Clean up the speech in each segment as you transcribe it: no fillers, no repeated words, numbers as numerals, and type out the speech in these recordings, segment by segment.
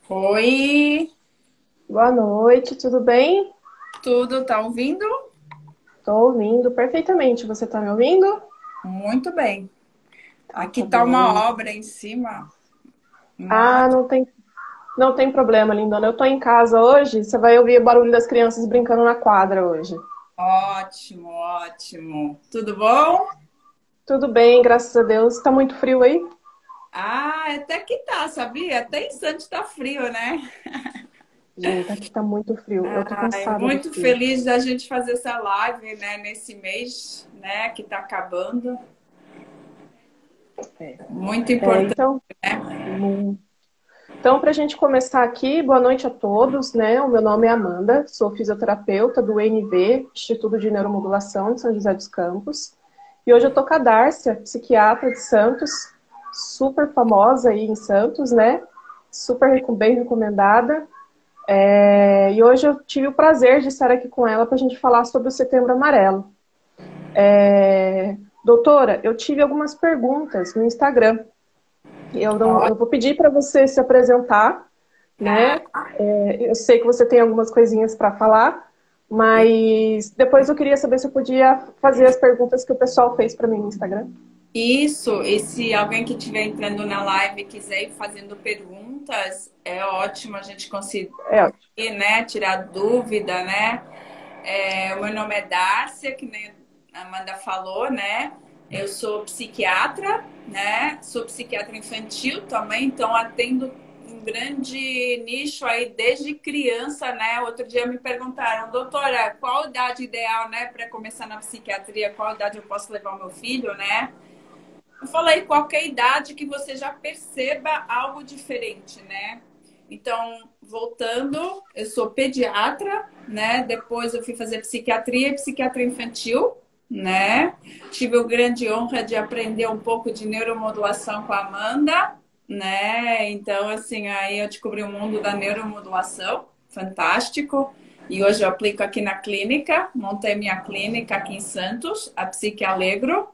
Oi, Boa noite, tudo bem? tudo tá ouvindo? Tô ouvindo perfeitamente. Você tá me ouvindo? Muito bem. Então Aqui tá tá bom. uma obra em cima, mas Ah, não tem problema, lindona. Eu tô em casa hoje. Você vai ouvir o barulho das crianças brincando na quadra hoje. ótimo, ótimo. Tudo bom? Tudo bem, graças a Deus. Tá muito frio aí? Ah, até que tá, sabia? Até em Santos tá frio, né? Gente, aqui tá muito frio. Eu tô Ai, cansada do muito frio. feliz da gente fazer essa live, né, nesse mês, né, que tá acabando. É, Muito importante, então, né? mu- então, para a gente começar aqui, boa noite a todos, né? O meu nome é Amanda, sou fisioterapeuta do INV, Instituto de Neuromodulação de São José dos Campos. E hoje eu tô com a Dárcia, psiquiatra de Santos, super famosa aí em Santos, né? Super bem recomendada. E hoje eu tive o prazer de estar aqui com ela para a gente falar sobre o Setembro Amarelo. Doutora, eu tive algumas perguntas no Instagram. Eu Ó, vou pedir para você se apresentar, tá. né? Eu sei que você tem algumas coisinhas para falar, mas depois eu queria saber se eu podia fazer as perguntas que o pessoal fez para mim no Instagram. Isso, e se alguém que estiver entrando na live quiser ir fazendo perguntas, é ótimo a gente conseguir, É, né, tirar dúvida, né? O meu nome é Dárcia, que nem a Amanda falou, né? Eu sou psiquiatra, né? Sou psiquiatra infantil também, então atendo um grande nicho aí desde criança, né? Outro dia me perguntaram, doutora, qual a idade ideal, né, para começar na psiquiatria? Qual idade eu posso levar o meu filho, né? Eu falei qualquer idade que você já perceba algo diferente, né? Então, voltando, eu sou pediatra, né? Depois eu fui fazer psiquiatria e psiquiatria infantil, né? Tive a grande honra de aprender um pouco de neuromodulação com a Amanda, né? Então, assim, aí eu descobri o mundo da neuromodulação, fantástico. E hoje eu aplico aqui na clínica, montei minha clínica aqui em Santos, a Psique Alegro.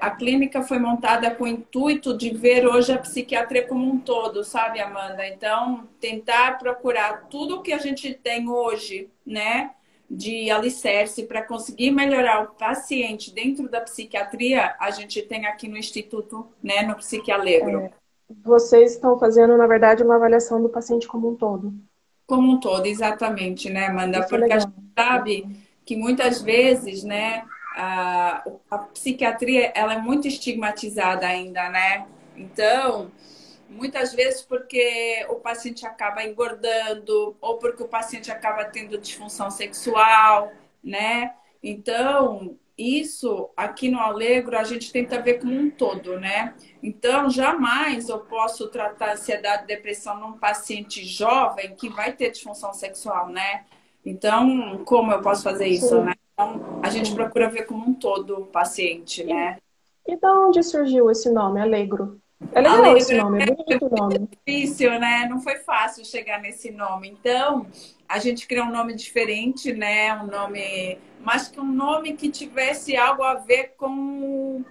A clínica foi montada com o intuito de ver hoje a psiquiatria como um todo, sabe, Amanda? Então, tentar procurar tudo o que a gente tem hoje, né, de alicerce para conseguir melhorar o paciente dentro da psiquiatria, a gente tem aqui no Instituto, né, no Psiquialegro. vocês estão fazendo, na verdade, uma avaliação do paciente como um todo. Como um todo, exatamente, né, Amanda? Isso é Porque a gente legal. sabe que muitas vezes, né, a psiquiatria ela é muito estigmatizada ainda, né? Então, muitas vezes porque o paciente acaba engordando ou porque o paciente acaba tendo disfunção sexual, né? Então, isso aqui no Alegro a gente tenta ver como um todo, né? Então, jamais eu posso tratar ansiedade e depressão num paciente jovem que vai ter disfunção sexual, né? Então, como eu posso fazer isso, né? Sim, Então, a gente sim. procura ver como um todo o paciente, E, né? e da onde surgiu esse nome, Alegro? É legal esse Alegro nome, é bonito o nome. difícil, né? Não foi fácil chegar nesse nome. Então, a gente criou um nome diferente, né? Um nome, mas que um nome que tivesse algo a ver com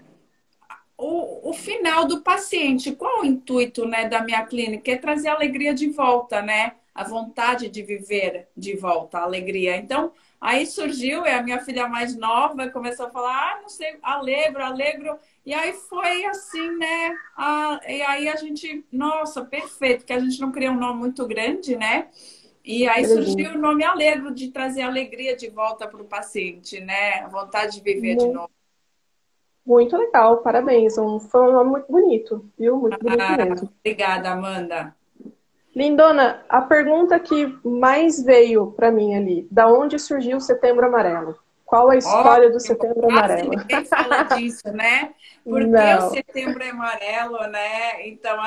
o final do paciente. Qual o intuito, né, da minha clínica? É trazer a alegria de volta, né? A vontade de viver de volta, a alegria. Então, aí surgiu, a minha filha mais nova começou a falar, ah, não sei, alegro, alegro. E aí foi assim, né? E aí a gente, nossa, perfeito, que a gente não cria um nome muito grande, né? E aí surgiu Belezinha. o nome Alegro, de trazer alegria de volta para o paciente, né? A vontade de viver de Mu- novo. Muito legal, parabéns. Foi um nome muito bonito, viu? Muito bonito mesmo. Obrigada, Amanda. Lindona, a pergunta que mais veio para mim ali, da onde surgiu o Setembro Amarelo? Qual a história do Ótimo, Setembro quase Amarelo? ninguém fala disso, né? Porque o Não. setembro é amarelo, né? Então,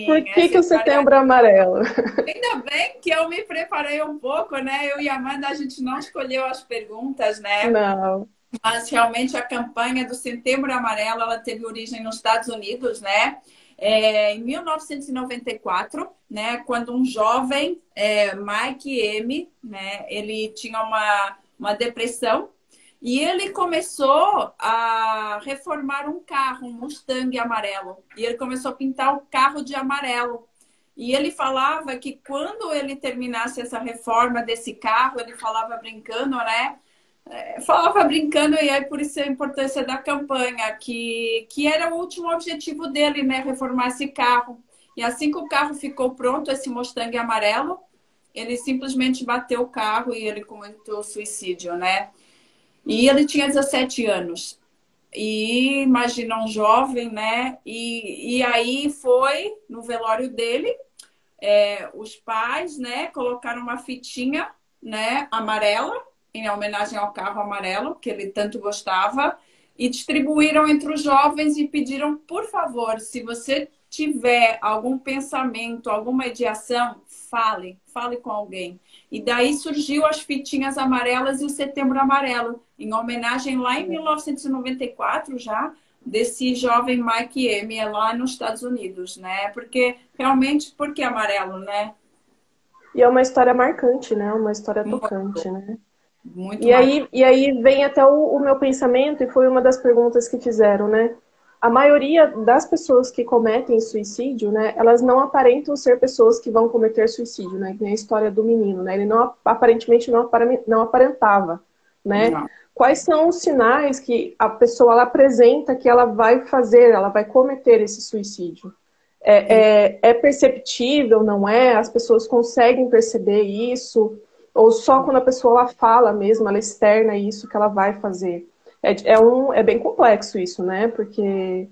Por assim, que essa que o história. Setembro é Amarelo? Ainda bem que eu me preparei um pouco, né? Eu e a Amanda, a gente não escolheu as perguntas, né? Não. Mas realmente a campanha do Setembro Amarelo, ela teve origem nos Estados Unidos, né? Em 1994, né? Quando um jovem, Mike M, né? Ele tinha uma depressão e ele começou a reformar um carro, um Mustang amarelo. E ele começou a pintar o carro de amarelo. E ele falava que quando ele terminasse essa reforma desse carro, ele falava brincando, né? Falava brincando, e aí por isso a importância da campanha, que era o último objetivo dele, né? Reformar esse carro. E assim que o carro ficou pronto, esse Mustang amarelo, ele simplesmente bateu o carro e ele cometeu suicídio, né? E ele tinha 17 anos. E imagina um jovem, né? E aí foi no velório dele, os pais, né, colocaram uma fitinha, né, amarela, em homenagem ao carro amarelo, que ele tanto gostava, e distribuíram entre os jovens e pediram, por favor, se você tiver algum pensamento, alguma ideação, fale com alguém. E daí surgiu as fitinhas amarelas e o Setembro Amarelo, em homenagem lá em 1994 já, desse jovem Mike M. lá nos Estados Unidos, né? Porque realmente, por que amarelo, né? E é uma história marcante, né? Uma história Muito, tocante, né? muito E aí vem até o meu pensamento, e foi uma das perguntas que fizeram, né? A maioria das pessoas que cometem suicídio, né, elas não aparentam ser pessoas que vão cometer suicídio, né? Que nem a história do menino, né? Ele não, aparentemente não aparentava, né? não. Quais são os sinais que a pessoa ela apresenta que ela vai fazer, ela vai cometer esse suicídio? É perceptível, não é? As pessoas conseguem perceber isso? Ou só quando a pessoa ela fala mesmo, ela externa isso que ela vai fazer? É bem complexo isso, né? Porque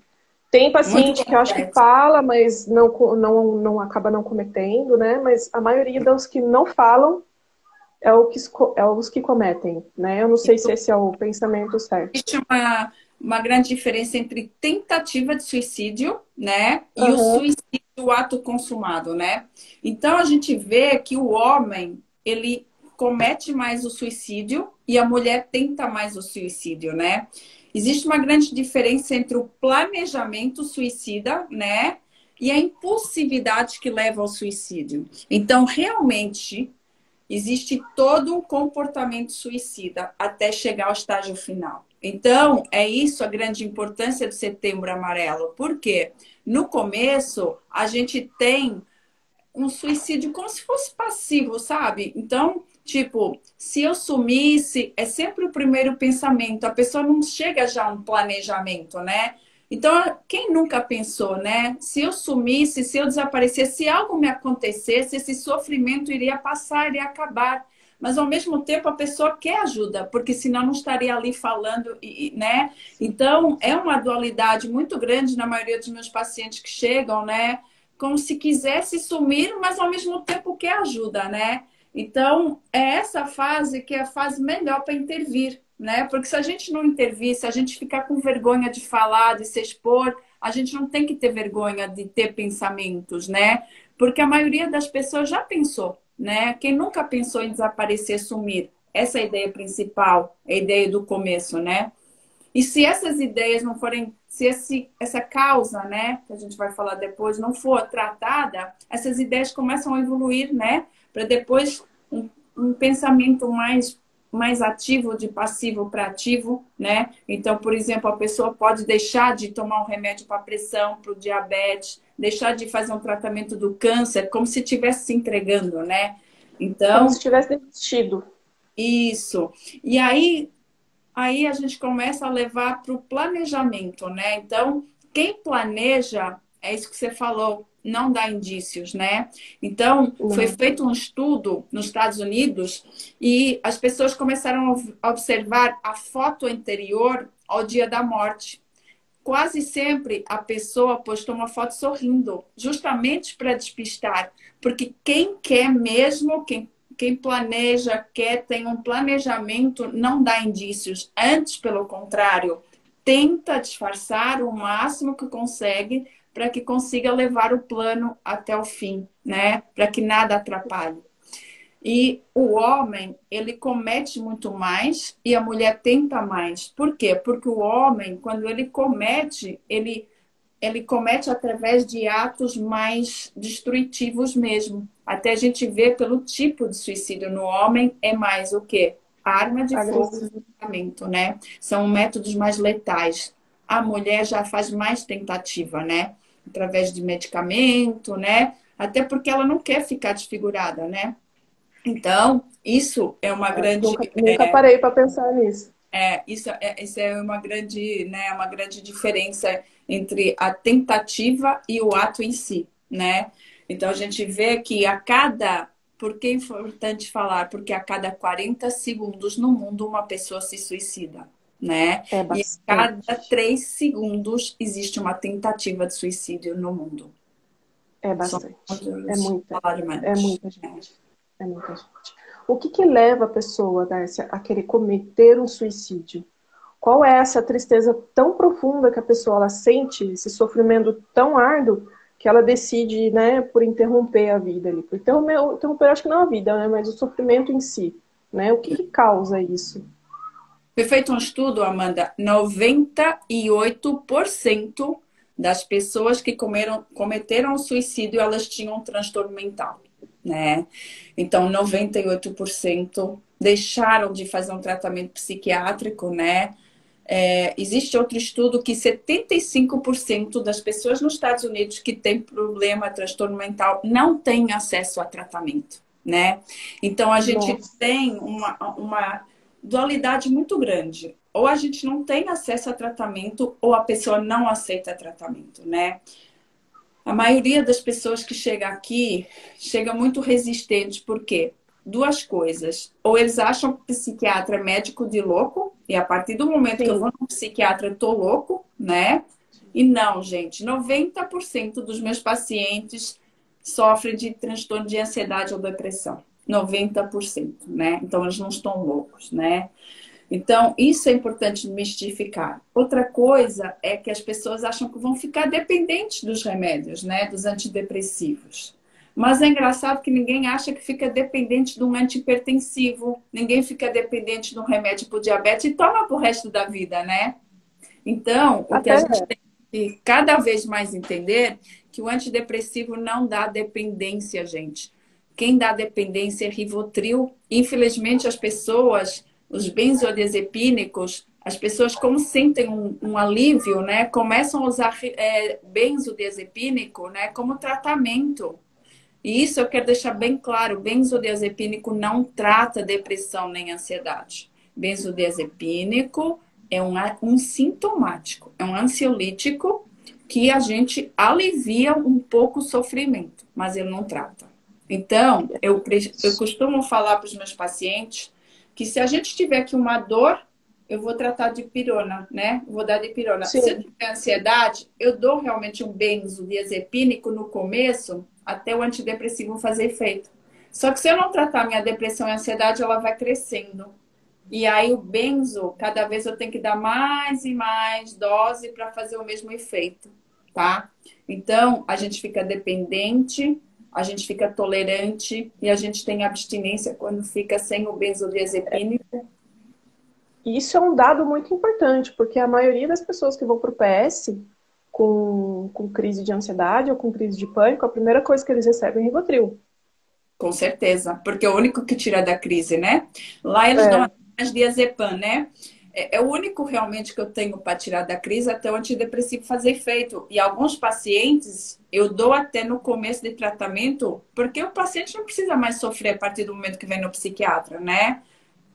tem Muito paciente que eu acho que complexo. fala, mas não acaba não cometendo, né? Mas a maioria dos que não falam é os que cometem, né? Eu não sei se esse é o pensamento certo. Existe uma grande diferença entre tentativa de suicídio, né, e o Aham. suicídio, o ato consumado, né? Então a gente vê que o homem, ele comete mais o suicídio e a mulher tenta mais o suicídio, né? Existe uma grande diferença entre o planejamento suicida, né, e a impulsividade que leva ao suicídio. Então, realmente, existe todo um comportamento suicida até chegar ao estágio final. Então, é isso a grande importância do Setembro Amarelo. Por quê? No começo, a gente tem um suicídio como se fosse passivo, sabe? Então, tipo, se eu sumisse, é sempre o primeiro pensamento. A pessoa não chega já a um planejamento, né? Então, quem nunca pensou, né? Se eu sumisse, se eu desaparecesse, se algo me acontecesse, esse sofrimento iria passar, iria acabar. Mas ao mesmo tempo a pessoa quer ajuda, porque senão não estaria ali falando, né? Então, é uma dualidade muito grande na maioria dos meus pacientes que chegam, né? Como se quisesse sumir, mas ao mesmo tempo quer ajuda, né? Então, é essa fase que é a fase melhor para intervir, né? Porque se a gente não intervir, se a gente ficar com vergonha de falar, de se expor, a gente não tem que ter vergonha de ter pensamentos, né? Porque a maioria das pessoas já pensou, né? Quem nunca pensou em desaparecer, sumir? Essa é a ideia principal, é a ideia do começo, né? E se essas ideias não forem, se essa causa, né, que a gente vai falar depois, não for tratada, essas ideias começam a evoluir, né, para depois um pensamento mais ativo, de passivo para ativo, né? Então, por exemplo, a pessoa pode deixar de tomar um remédio para pressão, para o diabetes, deixar de fazer um tratamento do câncer, como se estivesse se entregando, né? Como se Então, tivesse desistido. isso. E aí a gente começa a levar para o planejamento, né? Então, quem planeja, é isso que você falou, não dá indícios, né? Então, foi Não. feito um estudo nos Estados Unidos e as pessoas começaram a observar a foto anterior ao dia da morte. Quase sempre a pessoa postou uma foto sorrindo, justamente para despistar, porque quem quer mesmo, quem planeja, quer, tem um planejamento, não dá indícios. Antes, pelo contrário, tenta disfarçar o máximo que consegue para que consiga levar o plano até o fim, né? Para que nada atrapalhe. E o homem, ele comete muito mais e a mulher tenta mais. Por quê? Porque o homem, quando ele comete, ele comete através de atos mais destrutivos mesmo. Até a gente vê pelo tipo de suicídio no homem, é mais o quê? Arma de fogo e Agressivo. enforcamento, né? São métodos mais letais. A mulher já faz mais tentativa, né? Através de medicamento, né? até porque ela não quer ficar desfigurada, né? Então, isso é uma grande, Nunca parei para pensar nisso. isso é uma grande diferença entre a tentativa e o ato em si, né? Então a gente vê que por que é importante falar? Porque a cada 40 segundos no mundo uma pessoa se suicida, né? É E a cada bastante. 3 segundos existe uma tentativa de suicídio no mundo. É São bastante. muitos É alarmantes. muita gente. É muita gente. O que que leva a pessoa, Darcia, a querer cometer um suicídio? Qual é essa tristeza tão profunda que a pessoa ela sente, esse sofrimento tão árduo, que ela decide, né, por interromper a vida ali? Por interromper, acho que não a vida, né, mas o sofrimento em si, né? O que que causa isso? Foi feito um estudo, Amanda, 98% das pessoas que cometeram suicídio, elas tinham um transtorno mental, né? Então, 98% deixaram de fazer um tratamento psiquiátrico, né? Existe outro estudo que 75% das pessoas nos Estados Unidos que têm problema, transtorno mental, não têm acesso a tratamento, né? Então, a gente Nossa, tem uma dualidade muito grande. Ou a gente não tem acesso a tratamento, ou a pessoa não aceita tratamento, né? A maioria das pessoas que chega aqui chega muito resistente, por quê? Duas coisas. Ou eles acham que o psiquiatra é médico de louco, e a partir do momento que eu sim. vou no psiquiatra, eu tô louco, né? E não, gente, 90% dos meus pacientes sofrem de transtorno de ansiedade ou depressão. 90%, né? Então eles não estão loucos, né? Então, isso é importante mistificar. Outra coisa é que as pessoas acham que vão ficar dependentes dos remédios, né? Dos antidepressivos. Mas é engraçado que ninguém acha que fica dependente de um antihipertensivo, ninguém fica dependente de um remédio para o diabetes e toma para o resto da vida, né? Então, o que a Até gente tem que cada vez mais entender que o antidepressivo não dá dependência, gente. Quem dá dependência é Rivotril. Infelizmente, as pessoas, os benzodiazepínicos, as pessoas, como sentem um alívio, né, começam a usar benzodiazepínico, né, como tratamento. E isso eu quero deixar bem claro: o benzodiazepínico não trata depressão nem ansiedade. Benzodiazepínico é um sintomático, é um ansiolítico que a gente alivia um pouco o sofrimento, mas ele não trata. Então, eu costumo falar para os meus pacientes que se a gente tiver aqui uma dor, eu vou tratar de pirona, né? Vou dar de pirona. Se eu sim, tiver ansiedade, eu dou realmente um benzodiazepínico no começo, até o antidepressivo fazer efeito. Só que se eu não tratar minha depressão e ansiedade, ela vai crescendo. E aí o benzo, cada vez eu tenho que dar mais e mais dose para fazer o mesmo efeito, tá? Então, a gente fica dependente, a gente fica tolerante e a gente tem abstinência quando fica sem o benzodiazepínico. e isso é um dado muito importante, porque a maioria das pessoas que vão para o PS com crise de ansiedade ou com crise de pânico, a primeira coisa que eles recebem é Rivotril. Com certeza, porque é o único que tira da crise, né? Lá eles dão É, as diazepam, né? É o único realmente que eu tenho para tirar da crise até o antidepressivo fazer efeito. E alguns pacientes eu dou até no começo de tratamento, porque o paciente não precisa mais sofrer a partir do momento que vem no psiquiatra, né?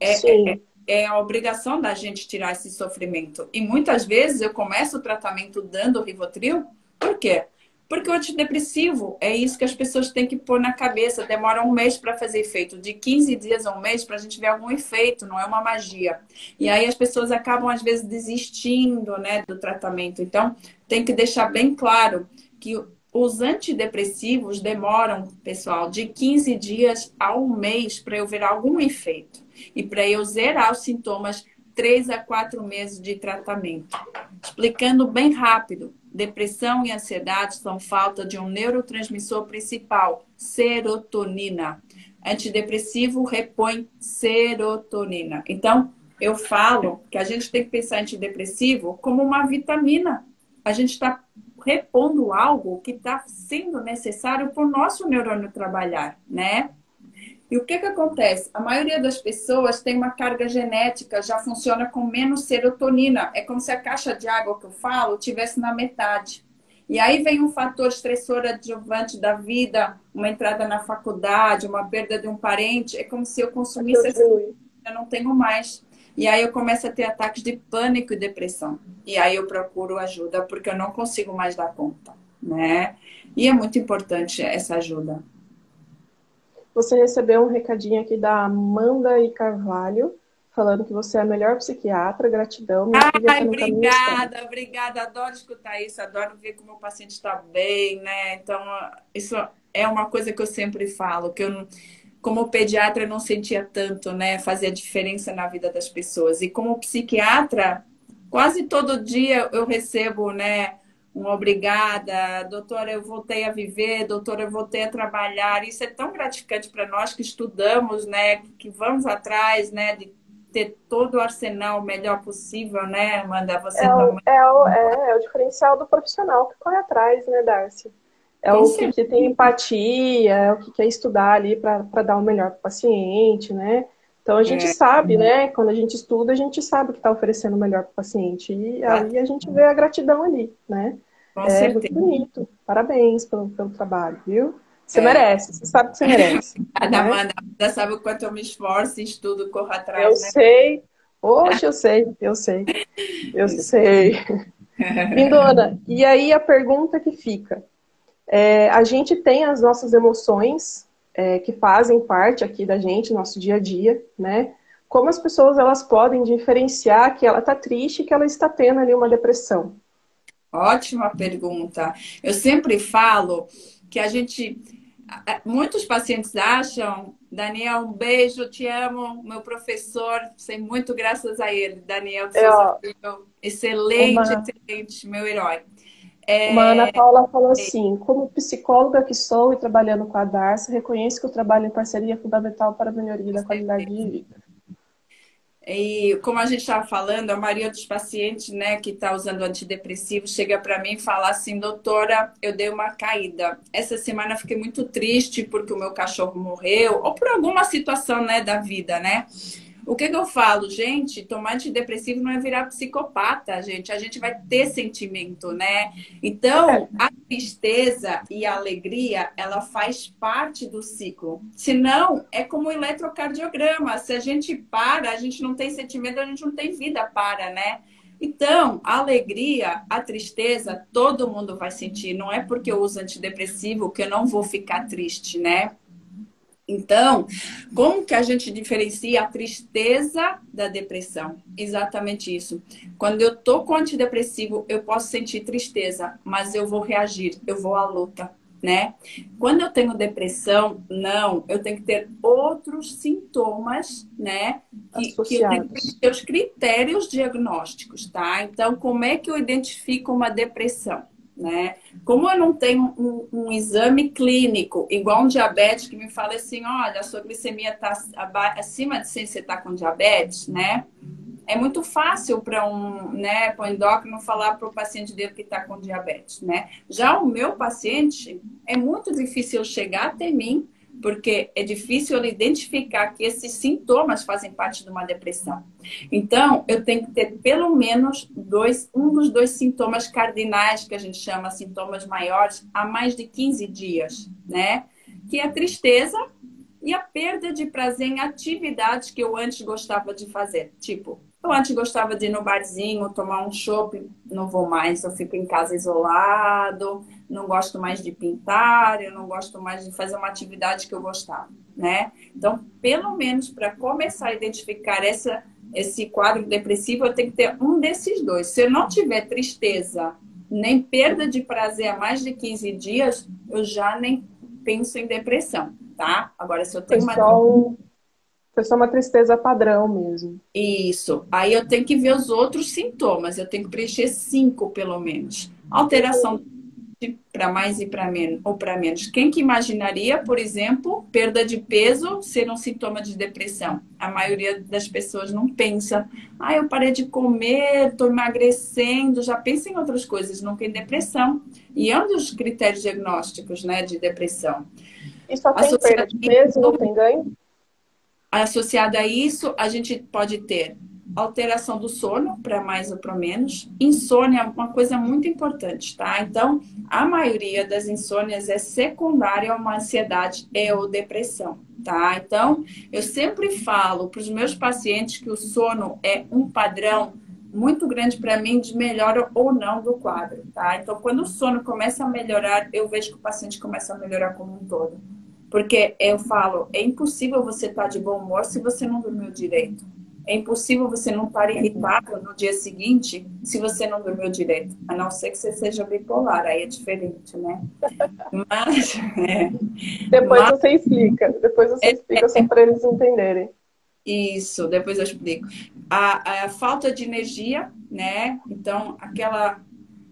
sim. É a obrigação da gente tirar esse sofrimento. E muitas vezes eu começo o tratamento dando Rivotril, por quê? Porque o antidepressivo é isso que as pessoas têm que pôr na cabeça. Demora um mês para fazer efeito, de 15 dias a um mês para a gente ver algum efeito, não é uma magia. E aí as pessoas acabam, às vezes, desistindo, né, do tratamento. Então, tem que deixar bem claro que os antidepressivos demoram, pessoal, de 15 dias a um mês para eu ver algum efeito. E para eu zerar os sintomas, 3 a 4 meses de tratamento. Explicando bem rápido, depressão e ansiedade são falta de um neurotransmissor principal, serotonina. Antidepressivo repõe serotonina. Então, eu falo que a gente tem que pensar em antidepressivo como uma vitamina. A gente está repondo algo que está sendo necessário para o nosso neurônio trabalhar, né? E o que que acontece? A maioria das pessoas tem uma carga genética, já funciona com menos serotonina. É como se a caixa de água que eu falo tivesse na metade. E aí vem um fator estressor adjuvante da vida, uma entrada na faculdade, uma perda de um parente, é como se eu Aquilo consumisse essa diminui. eu não tenho mais. E aí eu começo a ter ataques de pânico e depressão. E aí eu procuro ajuda, porque eu não consigo mais dar conta, né? E é muito importante essa ajuda. Você recebeu um recadinho aqui da Amanda e Carvalho, falando que você é a melhor psiquiatra. Gratidão, minha filha está Ai, no caminho certo. obrigada, obrigada. Adoro escutar isso, adoro ver que o meu paciente está bem, né? Então, isso é uma coisa que eu sempre falo, que eu, como pediatra, eu não sentia tanto, né? Fazia diferença na vida das pessoas. E como psiquiatra, quase todo dia eu recebo, né? Um obrigada, doutora, eu voltei a viver, doutora, eu voltei a trabalhar. Isso é tão gratificante para nós que estudamos, né? Que vamos atrás, né? De ter todo o arsenal melhor possível, né, Amanda? Você também. É o diferencial do profissional que corre atrás, né, Darcy? É Com o que certeza. tem empatia, é o que quer estudar ali para dar o melhor para o paciente, né? Então a gente É, sabe, né? Quando a gente estuda, a gente sabe que está oferecendo o melhor para o paciente. E tá, aí a gente vê a gratidão ali, né? com É muito certeza. bonito. Parabéns pelo trabalho, viu? Você É. merece, você sabe que você merece, Obrigada, né? Amanda. Já sabe o quanto eu me esforço, estudo, corro Eu atrás, né? sei. Oxe, eu Isso. sei. Lindona, e aí a pergunta que fica. A gente tem as nossas emoções, que fazem parte aqui da gente, nosso dia a dia, né? Como as pessoas elas podem diferenciar que ela está triste e que ela está tendo ali uma depressão? Ótima pergunta. Eu sempre falo que a gente. Muitos pacientes acham, Daniel, um beijo, te amo, meu professor, sei muito graças a ele, Daniel de Souza Ó, Filho, excelente, uma, excelente, meu herói. uma Ana É, Paula falou assim: como psicóloga que sou e trabalhando com a Darcy, reconheço que o trabalho em parceria é fundamental para a melhoria da qualidade de vida. E como a gente estava falando, a maioria dos pacientes, né, que está usando antidepressivo chega para mim e fala assim, doutora, eu dei uma caída. Essa semana eu fiquei muito triste porque o meu cachorro morreu, ou por alguma situação, né, da vida, né? O que eu falo, gente, tomar antidepressivo não é virar psicopata, gente. A gente vai ter sentimento, né? Então, a tristeza e a alegria, ela faz parte do ciclo. Senão, é como o eletrocardiograma. Se a gente para, a gente não tem sentimento, a gente não tem vida para, né? Então, a alegria, a tristeza, todo mundo vai sentir. Não é porque eu uso antidepressivo que eu não vou ficar triste, né? Então, como que a gente diferencia a tristeza da depressão? Exatamente isso. Quando eu tô com antidepressivo, eu posso sentir tristeza, mas eu vou reagir, eu vou à luta, né? Quando eu tenho depressão, não, eu tenho que ter outros sintomas, né? Que eu tenho que Associados. ter os critérios diagnósticos, tá? Então, como é que eu identifico uma depressão? Né? Como eu não tenho um exame clínico, igual um diabetes que me fala assim, olha, a sua glicemia está acima de 100, você está com diabetes, né? É muito fácil para né, para o endócrino falar para o paciente dele que está com diabetes, né? Já o meu paciente, é muito difícil chegar até mim, porque é difícil ele identificar que esses sintomas fazem parte de uma depressão. Então, eu tenho que ter pelo menos um dos dois sintomas cardinais, que a gente chama sintomas maiores, há mais de 15 dias, né? Que é a tristeza e a perda de prazer em atividades que eu antes gostava de fazer. Tipo, eu antes gostava de ir no barzinho, tomar um chopp, não vou mais, eu fico em casa isolado, não gosto mais de pintar, eu não gosto mais de fazer uma atividade que eu gostava, né? Então, pelo menos para começar a identificar esse quadro depressivo, eu tenho que ter um desses dois. Se eu não tiver tristeza, nem perda de prazer há mais de 15 dias, eu já nem penso em depressão, tá? Agora, se eu Foi tenho uma só, um, foi só uma tristeza padrão mesmo. isso. Aí eu tenho que ver os outros sintomas. Eu tenho que preencher 5, pelo menos. Alteração para mais e para menos, ou para menos. Quem que imaginaria, por exemplo, perda de peso ser um sintoma de depressão? A maioria das pessoas não pensa. Ah, eu parei de comer, estou emagrecendo, já pensa em outras coisas, nunca em depressão. E é um dos critérios diagnósticos, né, de depressão. E só tem perda Associado de peso, não tem ganho? Associado a isso, a gente pode ter alteração do sono, para mais ou para menos. Insônia é uma coisa muito importante, tá? Então, a maioria das insônias é secundária a uma ansiedade e ou depressão, tá? Então, eu sempre falo para os meus pacientes que o sono é um padrão muito grande para mim de melhora ou não do quadro, tá? Então, quando o sono começa a melhorar, eu vejo que o paciente começa a melhorar como um todo. Porque eu falo, é impossível você estar de bom humor se você não dormiu direito. É impossível você não estar irritado no dia seguinte se você não dormiu direito. A não ser que você seja bipolar, aí é diferente, né? Mas, Depois mas você explica. Depois você explica só para eles entenderem. isso, depois eu explico. A falta de energia, né? Então, aquela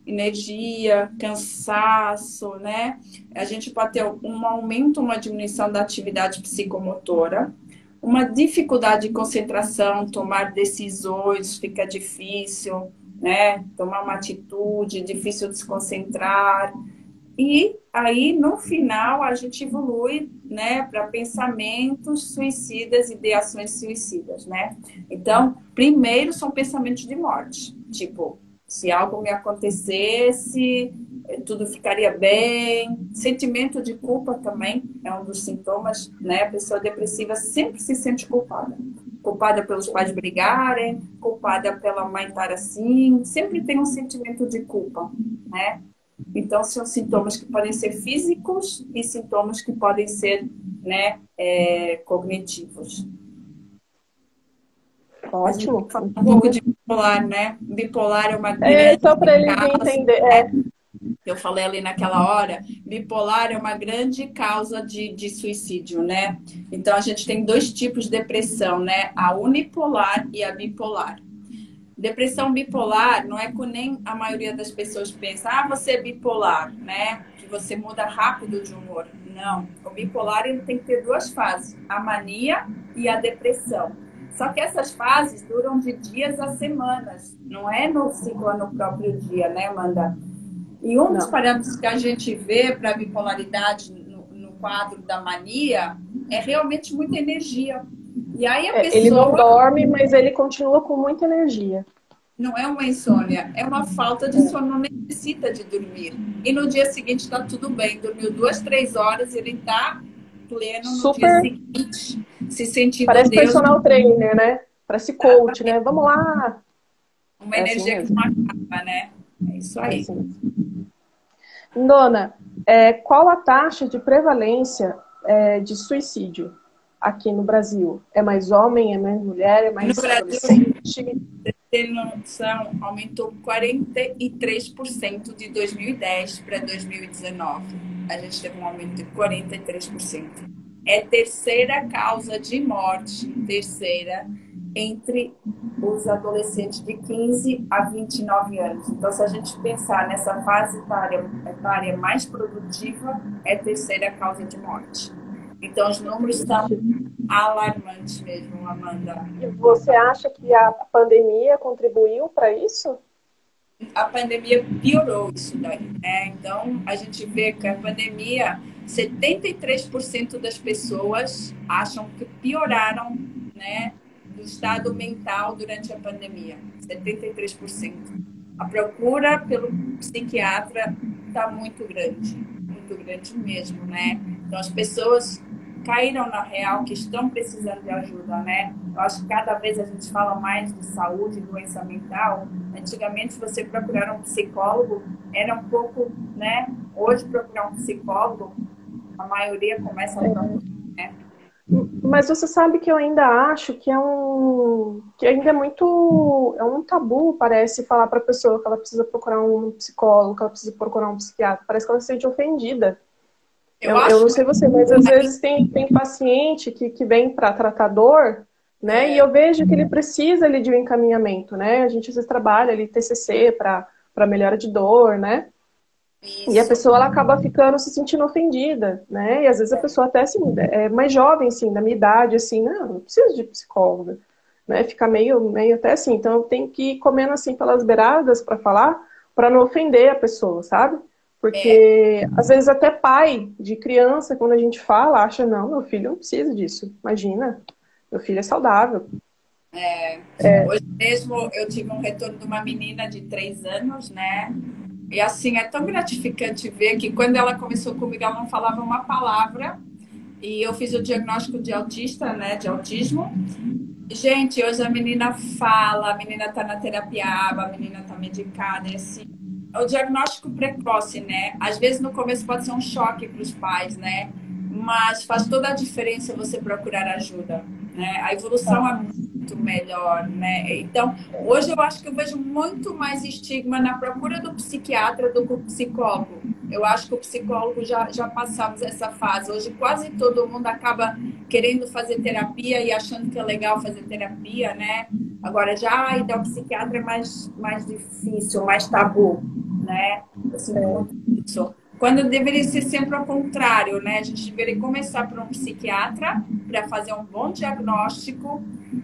energia, cansaço, né? A gente pode ter um aumento, uma diminuição da atividade psicomotora, uma dificuldade de concentração, tomar decisões, fica difícil, né? Tomar uma atitude, difícil de se concentrar. E aí, no final, a gente evolui, né, para pensamentos suicidas, ideações suicidas, né? Então, primeiro são pensamentos de morte, tipo, se algo me acontecesse, tudo ficaria bem. Sentimento de culpa também é um dos sintomas, né? A pessoa depressiva sempre se sente culpada. Culpada pelos pais brigarem, culpada pela mãe estar assim, sempre tem um sentimento de culpa, né? Então, são sintomas que podem ser físicos e sintomas que podem ser, né, cognitivos. A gente Ótimo. fala um pouco de bipolar, né? Bipolar é uma É grande só para eles causa, entenderem. né? Eu falei ali naquela hora, bipolar é uma grande causa de suicídio, né? Então, a gente tem dois tipos de depressão, né? A unipolar e a bipolar. Depressão bipolar não é que nem a maioria das pessoas pensa, ah, você é bipolar, né? Que você muda rápido de humor. Não. O bipolar ele tem que ter duas fases, a mania e a depressão. Só que essas fases duram de dias a semanas, não é no ciclo no próprio dia, né, Amanda? E um dos Não. parâmetros que a gente vê para a bipolaridade no quadro da mania é realmente muita energia. E aí a Ele não pessoa dorme, mas ele continua com muita energia. não é uma insônia, é uma falta de sono, não necessita de dormir. E no dia seguinte está tudo bem, dormiu 2, 3 horas, ele está pleno no dia Super. seguinte, se sentindo Parece Deus, personal trainer, né? Parece coach, né? Vamos lá. uma É assim energia que mesmo. não acaba, né? É isso É aí. assim mesmo. Dona, qual a taxa de prevalência de suicídio aqui no Brasil? É mais homem, é mais mulher, é No mais Brasil, adolescente? ter noção, aumentou 43% de 2010 para 2019. A gente teve um aumento de 43%. É terceira causa de morte, terceira, entre os adolescentes de 15 a 29 anos. Então, se a gente pensar nessa fase etária mais produtiva, é terceira causa de morte. Então, os números são alarmantes mesmo, Amanda. E você acha que a pandemia contribuiu para isso? A pandemia piorou isso daí, né? Então, a gente vê que a pandemia, 73% das pessoas acham que pioraram, né, do estado mental durante a pandemia. 73%. A procura pelo psiquiatra está muito grande mesmo, né? Então, as pessoas caíram na real que estão precisando de ajuda, né? Eu acho que cada vez a gente fala mais de saúde e doença mental. Antigamente, se você procurar um psicólogo, era um pouco, né? Hoje, procurar um psicólogo, a maioria começa a procurar, né? Mas você sabe que eu ainda acho que ainda é um tabu, parece, falar para a pessoa que ela precisa procurar um psicólogo, que ela precisa procurar um psiquiatra. Parece que ela se sente ofendida. Eu Eu acho não sei você, mas às vezes tem paciente que vem para tratar dor, né? E eu vejo que ele precisa ali de um encaminhamento, né? A gente às vezes trabalha ali TCC para melhora de dor, né? E a isso. pessoa ela acaba ficando se sentindo ofendida, né? E às vezes a pessoa até assim, é mais jovem, assim, da minha idade, assim, não preciso de psicóloga, né? Fica meio até assim. Então eu tenho que ir comendo assim pelas beiradas para falar, para não ofender a pessoa, sabe? Porque às vezes até pai de criança, quando a gente fala, acha, não, meu filho não precisa disso. Imagina, meu filho é saudável. É, Hoje mesmo eu tive um retorno de uma menina de 3 anos, né? E assim, é tão gratificante ver que quando ela começou comigo, ela não falava uma palavra. E eu fiz o diagnóstico de autista, né? De autismo. Gente, hoje a menina fala, a menina tá na terapia ABA, a menina tá medicada, e assim, é o diagnóstico precoce, né? Às vezes no começo pode ser um choque para os pais, né? Mas faz toda a diferença você procurar ajuda, né? A evolução é muito melhor, né? Então, hoje eu acho que eu vejo muito mais estigma na procura do psiquiatra do que o psicólogo. Eu acho que o psicólogo já passamos essa fase. Hoje quase todo mundo acaba querendo fazer terapia e achando que é legal fazer terapia, né? Agora já a ideia psiquiatra é mais difícil, mais tabu, né? Eu sinto muito isso. Quando deveria ser sempre ao contrário, né? A gente deveria começar por um psiquiatra para fazer um bom diagnóstico.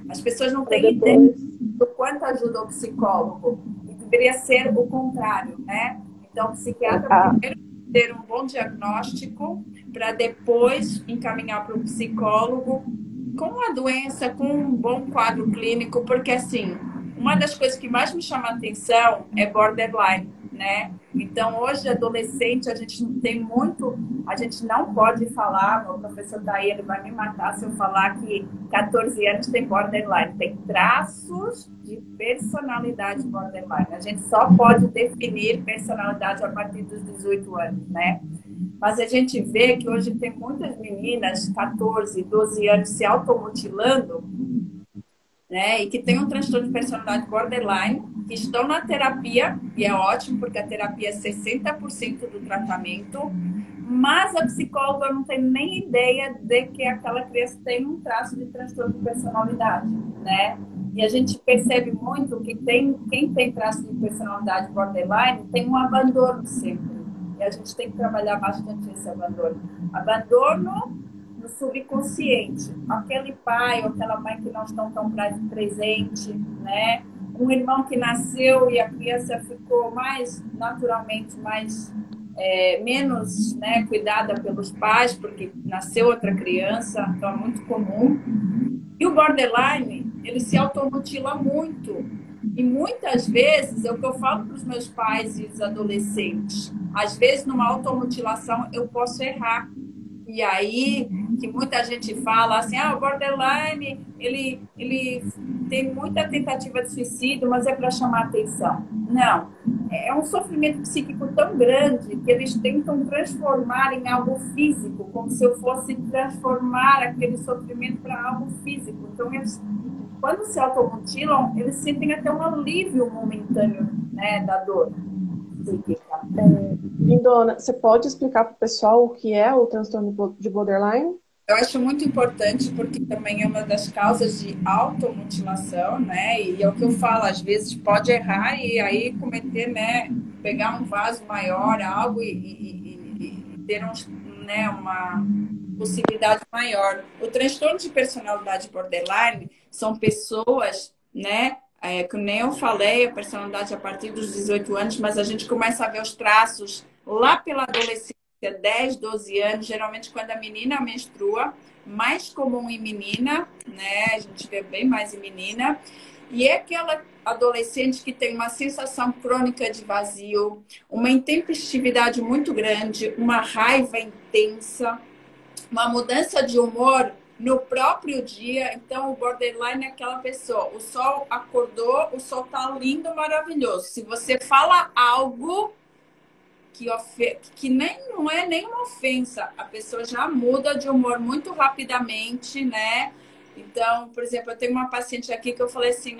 As pessoas não para têm ideia depois. do quanto ajuda o psicólogo. E deveria ser o contrário, né? Então, o psiquiatra Ah, primeiro ter um bom diagnóstico para depois encaminhar para o psicólogo com a doença, com um bom quadro clínico, porque assim, uma das coisas que mais me chama a atenção é borderline, né? Então, hoje, adolescente, a gente não tem muito, a gente não pode falar, o professor daí ele vai me matar se eu falar que 14 anos tem borderline, tem traços de personalidade borderline. A gente só pode definir personalidade a partir dos 18 anos, né? Mas a gente vê que hoje tem muitas meninas, 14, 12 anos, se automutilando, né? E que tem um transtorno de personalidade borderline, que estão na terapia, e é ótimo, porque a terapia é 60% do tratamento, mas a psicóloga não tem nem ideia de que aquela criança tem um traço de transtorno de personalidade, né? E a gente percebe muito que quem tem traço de personalidade borderline tem um abandono sempre. E a gente tem que trabalhar bastante esse abandono. Abandono no subconsciente. Aquele pai ou aquela mãe que não estão tão presente, né? Um irmão que nasceu e a criança ficou mais naturalmente menos, né, cuidada pelos pais porque nasceu outra criança, então é muito comum. E o borderline, ele se automutila muito. E muitas vezes, é o que eu falo para os meus pais e os adolescentes, às vezes numa automutilação eu posso errar. E aí, que muita gente fala assim, o borderline, ele tem muita tentativa de suicídio, mas é para chamar atenção. Não, é um sofrimento psíquico tão grande que eles tentam transformar em algo físico, como se eu fosse transformar aquele sofrimento para algo físico. Então, eles, quando se automutilam, eles sentem até um alívio momentâneo, né, da dor psíquica. Lindona, você pode explicar para o pessoal o que é o transtorno de borderline? Eu acho muito importante porque também é uma das causas de automutilação, né? E é o que eu falo, às vezes pode errar e aí cometer, né? Pegar um vaso maior, algo e ter né, uma possibilidade maior. O transtorno de personalidade borderline são pessoas, né? Que nem eu falei, a personalidade a partir dos 18 anos, mas a gente começa a ver os traços lá pela adolescência, 10, 12 anos, geralmente quando a menina menstrua, mais comum em menina, né? A gente vê bem mais em menina. E é aquela adolescente que tem uma sensação crônica de vazio, uma intempestividade muito grande, uma raiva intensa, uma mudança de humor no próprio dia. Então, o borderline é aquela pessoa. O sol acordou, o sol tá lindo, maravilhoso. Se você fala algo que nem, não é nenhuma ofensa, a pessoa já muda de humor muito rapidamente, né? Então, por exemplo, eu tenho uma paciente aqui que eu falei assim,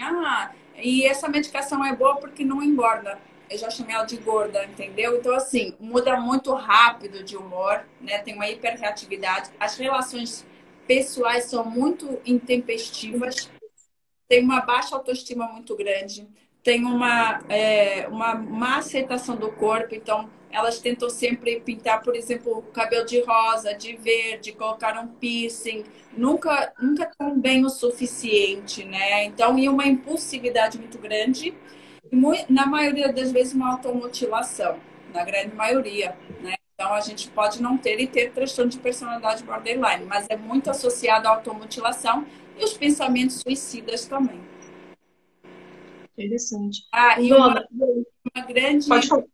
e essa medicação é boa porque não engorda. Eu já chamei ela de gorda, entendeu? Então, assim, muda muito rápido de humor, né? Tem uma hiperreatividade. As relações pessoais são muito intempestivas, tem uma baixa autoestima muito grande, tem uma má aceitação do corpo, então elas tentam sempre pintar, por exemplo, o cabelo de rosa, de verde, colocar um piercing, nunca tão bem o suficiente, né? Então, e uma impulsividade muito grande, e na maioria das vezes uma automutilação, na grande maioria, né? Então, a gente pode não ter e ter transtorno de personalidade borderline, mas é muito associado à automutilação e os pensamentos suicidas também. Interessante. Ah, e Dona, uma grande, pode falar.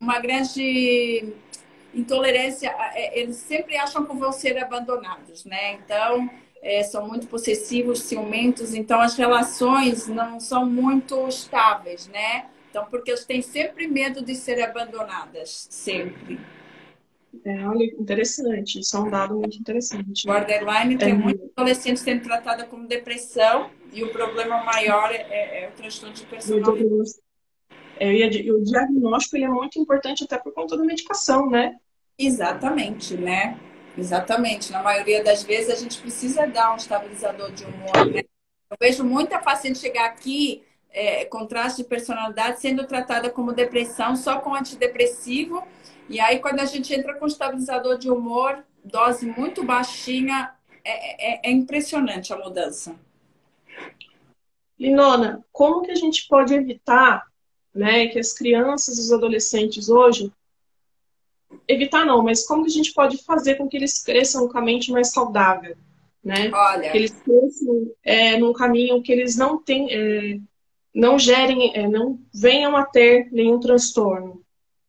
uma grande intolerância, eles sempre acham que vão ser abandonados, né? Então, são muito possessivos, ciumentos, então as relações não são muito estáveis, né? Então, porque eles têm sempre medo de ser abandonadas, sempre. Olha, interessante. Isso é um dado muito interessante. Borderline É, tem muitos adolescentes sendo tratados como depressão e o problema maior é o transtorno de personalidade. o diagnóstico ele é muito importante até por conta da medicação, né? Exatamente, né? Exatamente. Na maioria das vezes a gente precisa dar um estabilizador de humor, né? Eu vejo muita paciente chegar aqui com traço de personalidade sendo tratada como depressão só com antidepressivo. E aí, quando a gente entra com estabilizador de humor, dose muito baixinha, é impressionante a mudança. Linona, como que a gente pode evitar, né, que as crianças e os adolescentes hoje, evitar não, mas como que a gente pode fazer com que eles cresçam com a mente mais saudável, né? Que Olha, eles cresçam num caminho que eles não têm, não gerem, não venham a ter nenhum transtorno.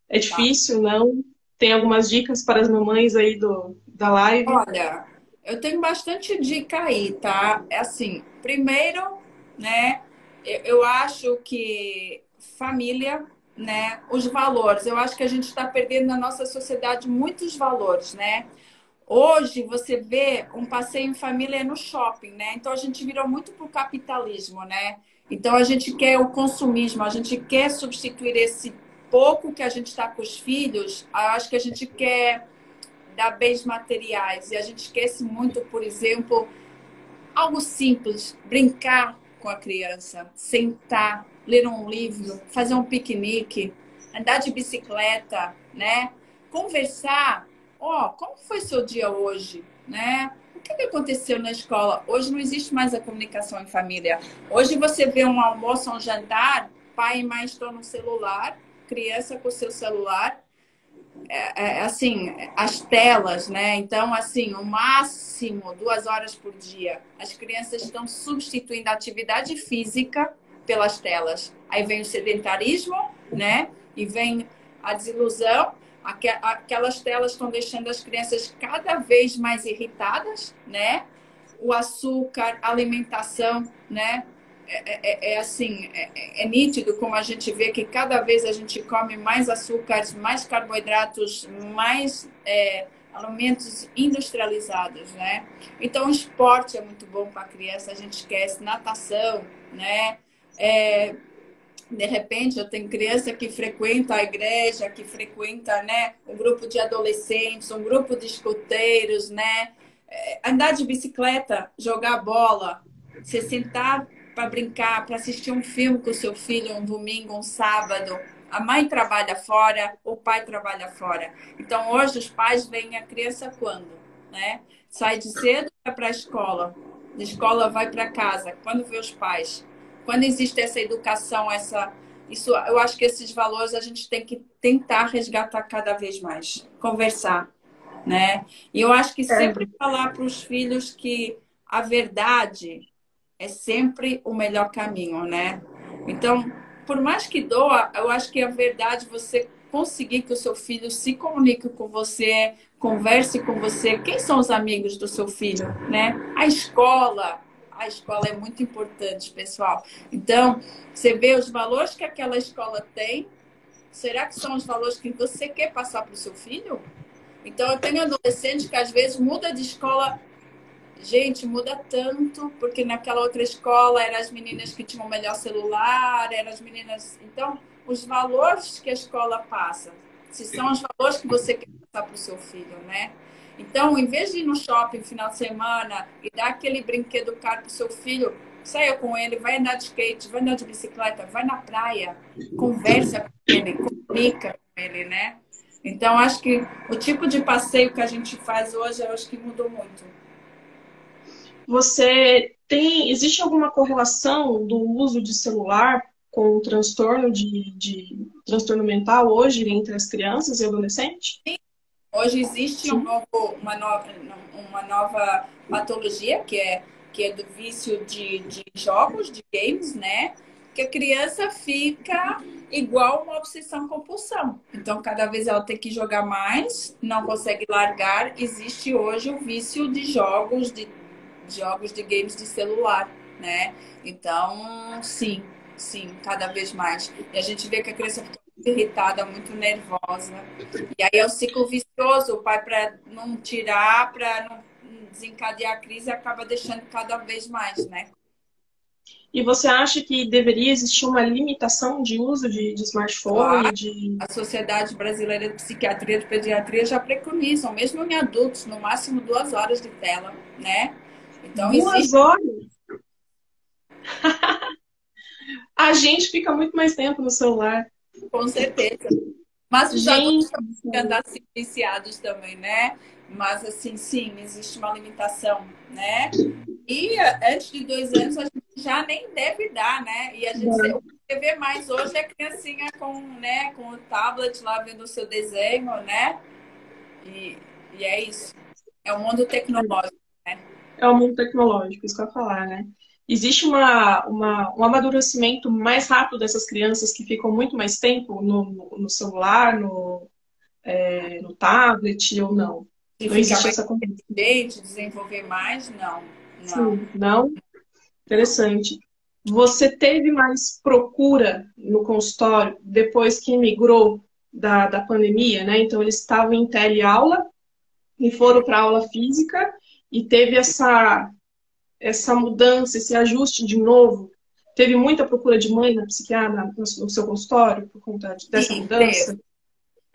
É tá. difícil, não? Tem algumas dicas para as mamães aí da live? Olha, eu tenho bastante dica aí, tá? É assim, primeiro, né, eu acho que família, né, os valores, eu acho que a gente está perdendo na nossa sociedade muitos valores, né? Hoje você vê um passeio em família no shopping, né? Então a gente virou muito pro capitalismo, né? Então a gente quer o consumismo, a gente quer substituir esse pouco que a gente está com os filhos, eu acho que a gente quer dar bens materiais. E a gente esquece muito, por exemplo, algo simples, brincar com a criança, sentar, ler um livro, fazer um piquenique, andar de bicicleta, né? Conversar. Ó, como foi seu dia hoje, né? O que aconteceu na escola? Hoje não existe mais a comunicação em família. Hoje você vê um almoço, um jantar, pai e mãe estão no celular, criança com o seu celular, assim, as telas, né? Então, assim, o máximo 2 horas por dia. As crianças estão substituindo a atividade física pelas telas. Aí vem o sedentarismo, né? E vem a desilusão. Aquelas telas estão deixando as crianças cada vez mais irritadas, né? O açúcar, a alimentação, né? Assim, é nítido como a gente vê que cada vez a gente come mais açúcares, mais carboidratos, mais alimentos industrializados, né? Então, o esporte é muito bom para a criança, a gente esquece natação, né? De repente, eu tenho criança que frequenta a igreja, que frequenta, né, um grupo de adolescentes, um grupo de escoteiros, né? Andar de bicicleta, jogar bola, você sentar para brincar, para assistir um filme com o seu filho um domingo, um sábado. A mãe trabalha fora, o pai trabalha fora. Então, hoje, os pais veem a criança quando? Né? Sai de cedo, vai para a escola. Da escola, vai para casa. Quando vê os pais? Quando existe essa educação, isso, eu acho que esses valores a gente tem que tentar resgatar cada vez mais. Conversar, né? E eu acho que sempre falar para os filhos que a verdade é sempre o melhor caminho, né? Então, por mais que doa, eu acho que a verdade você conseguir que o seu filho se comunique com você, converse com você. Quem são os amigos do seu filho, né? A escola é muito importante, pessoal. Então, você vê os valores que aquela escola tem. Será que são os valores que você quer passar para o seu filho? Então, eu tenho adolescente que às vezes muda de escola. Gente, muda tanto, porque naquela outra escola eram as meninas que tinham o melhor celular, eram as meninas. Então, os valores que a escola passa, se são os valores que você quer passar para o seu filho, né? Então, em vez de ir no shopping no final de semana e dar aquele brinquedo caro para o seu filho, saia com ele, vai andar de skate, vai andar de bicicleta, vai na praia, conversa com ele, comunica com ele, né? Então, acho que o tipo de passeio que a gente faz hoje, eu acho que mudou muito. Existe alguma correlação do uso de celular com o transtorno de transtorno mental hoje entre as crianças e adolescentes? Hoje existe Sim. uma nova patologia, que é do vício de jogos, de games, né? Que a criança fica igual uma obsessão-compulsão. Então, cada vez ela tem que jogar mais, não consegue largar. Existe hoje o vício de jogos de games de celular, né? Então, sim, cada vez mais. E a gente vê que a criança fica muito irritada, muito nervosa. E aí é o ciclo vicioso. O pai, para não tirar, para não desencadear a crise, acaba deixando cada vez mais, né? E você acha que deveria existir uma limitação de uso de smartphone, Claro, de a Sociedade Brasileira de Psiquiatria e de Pediatria já preconizam, mesmo em adultos, no máximo 2 horas de tela, né? Então, existe 2 horas? A gente fica muito mais tempo no celular. com certeza. Mas os adultos Gente estão do ficando céu. assim viciados também, né? Mas assim, sim, existe uma limitação, né? E antes de 2 anos a gente já nem deve dar, né? E a gente o que vê mais hoje é a criancinha com, né, com o tablet lá vendo o seu desenho, né? E, e é isso. É o mundo tecnológico, né? É o mundo tecnológico, isso que eu ia falar, né? Existe um amadurecimento mais rápido dessas crianças que ficam muito mais tempo no celular, no tablet ou não? De Não ficar existe mais essa conversa. inteligente, desenvolver mais, não. Não. Sim, não? Interessante. Você teve mais procura no consultório depois que migrou da pandemia, né? Então, eles estavam em teleaula e foram para aula física e teve essa mudança, esse ajuste de novo. Teve muita procura de mãe na psiquiatra, no seu consultório, por conta dessa Sim, teve. mudança?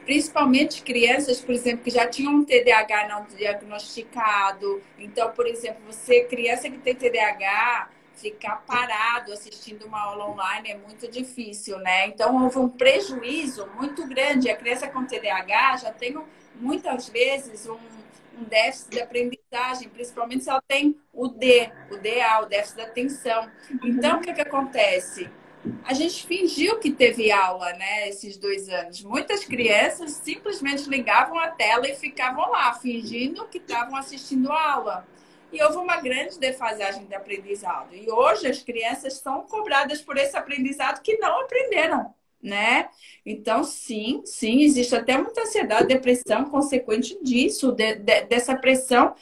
Principalmente crianças, por exemplo, que já tinham um TDAH não diagnosticado. Então, por exemplo, você, criança que tem TDAH, ficar parado assistindo uma aula online é muito difícil, né? Então, houve um prejuízo muito grande. A criança com TDAH já tem muitas vezes um déficit de aprendizagem, principalmente se ela tem o DA, o déficit da atenção. Então, o que que acontece? A gente fingiu que teve aula, né, esses 2 anos. Muitas crianças simplesmente ligavam a tela e ficavam lá, fingindo que estavam assistindo a aula. E houve uma grande defasagem de aprendizado. E hoje as crianças são cobradas por esse aprendizado que não aprenderam, né? Então, sim, existe até muita ansiedade, depressão consequente disso, dessa pressão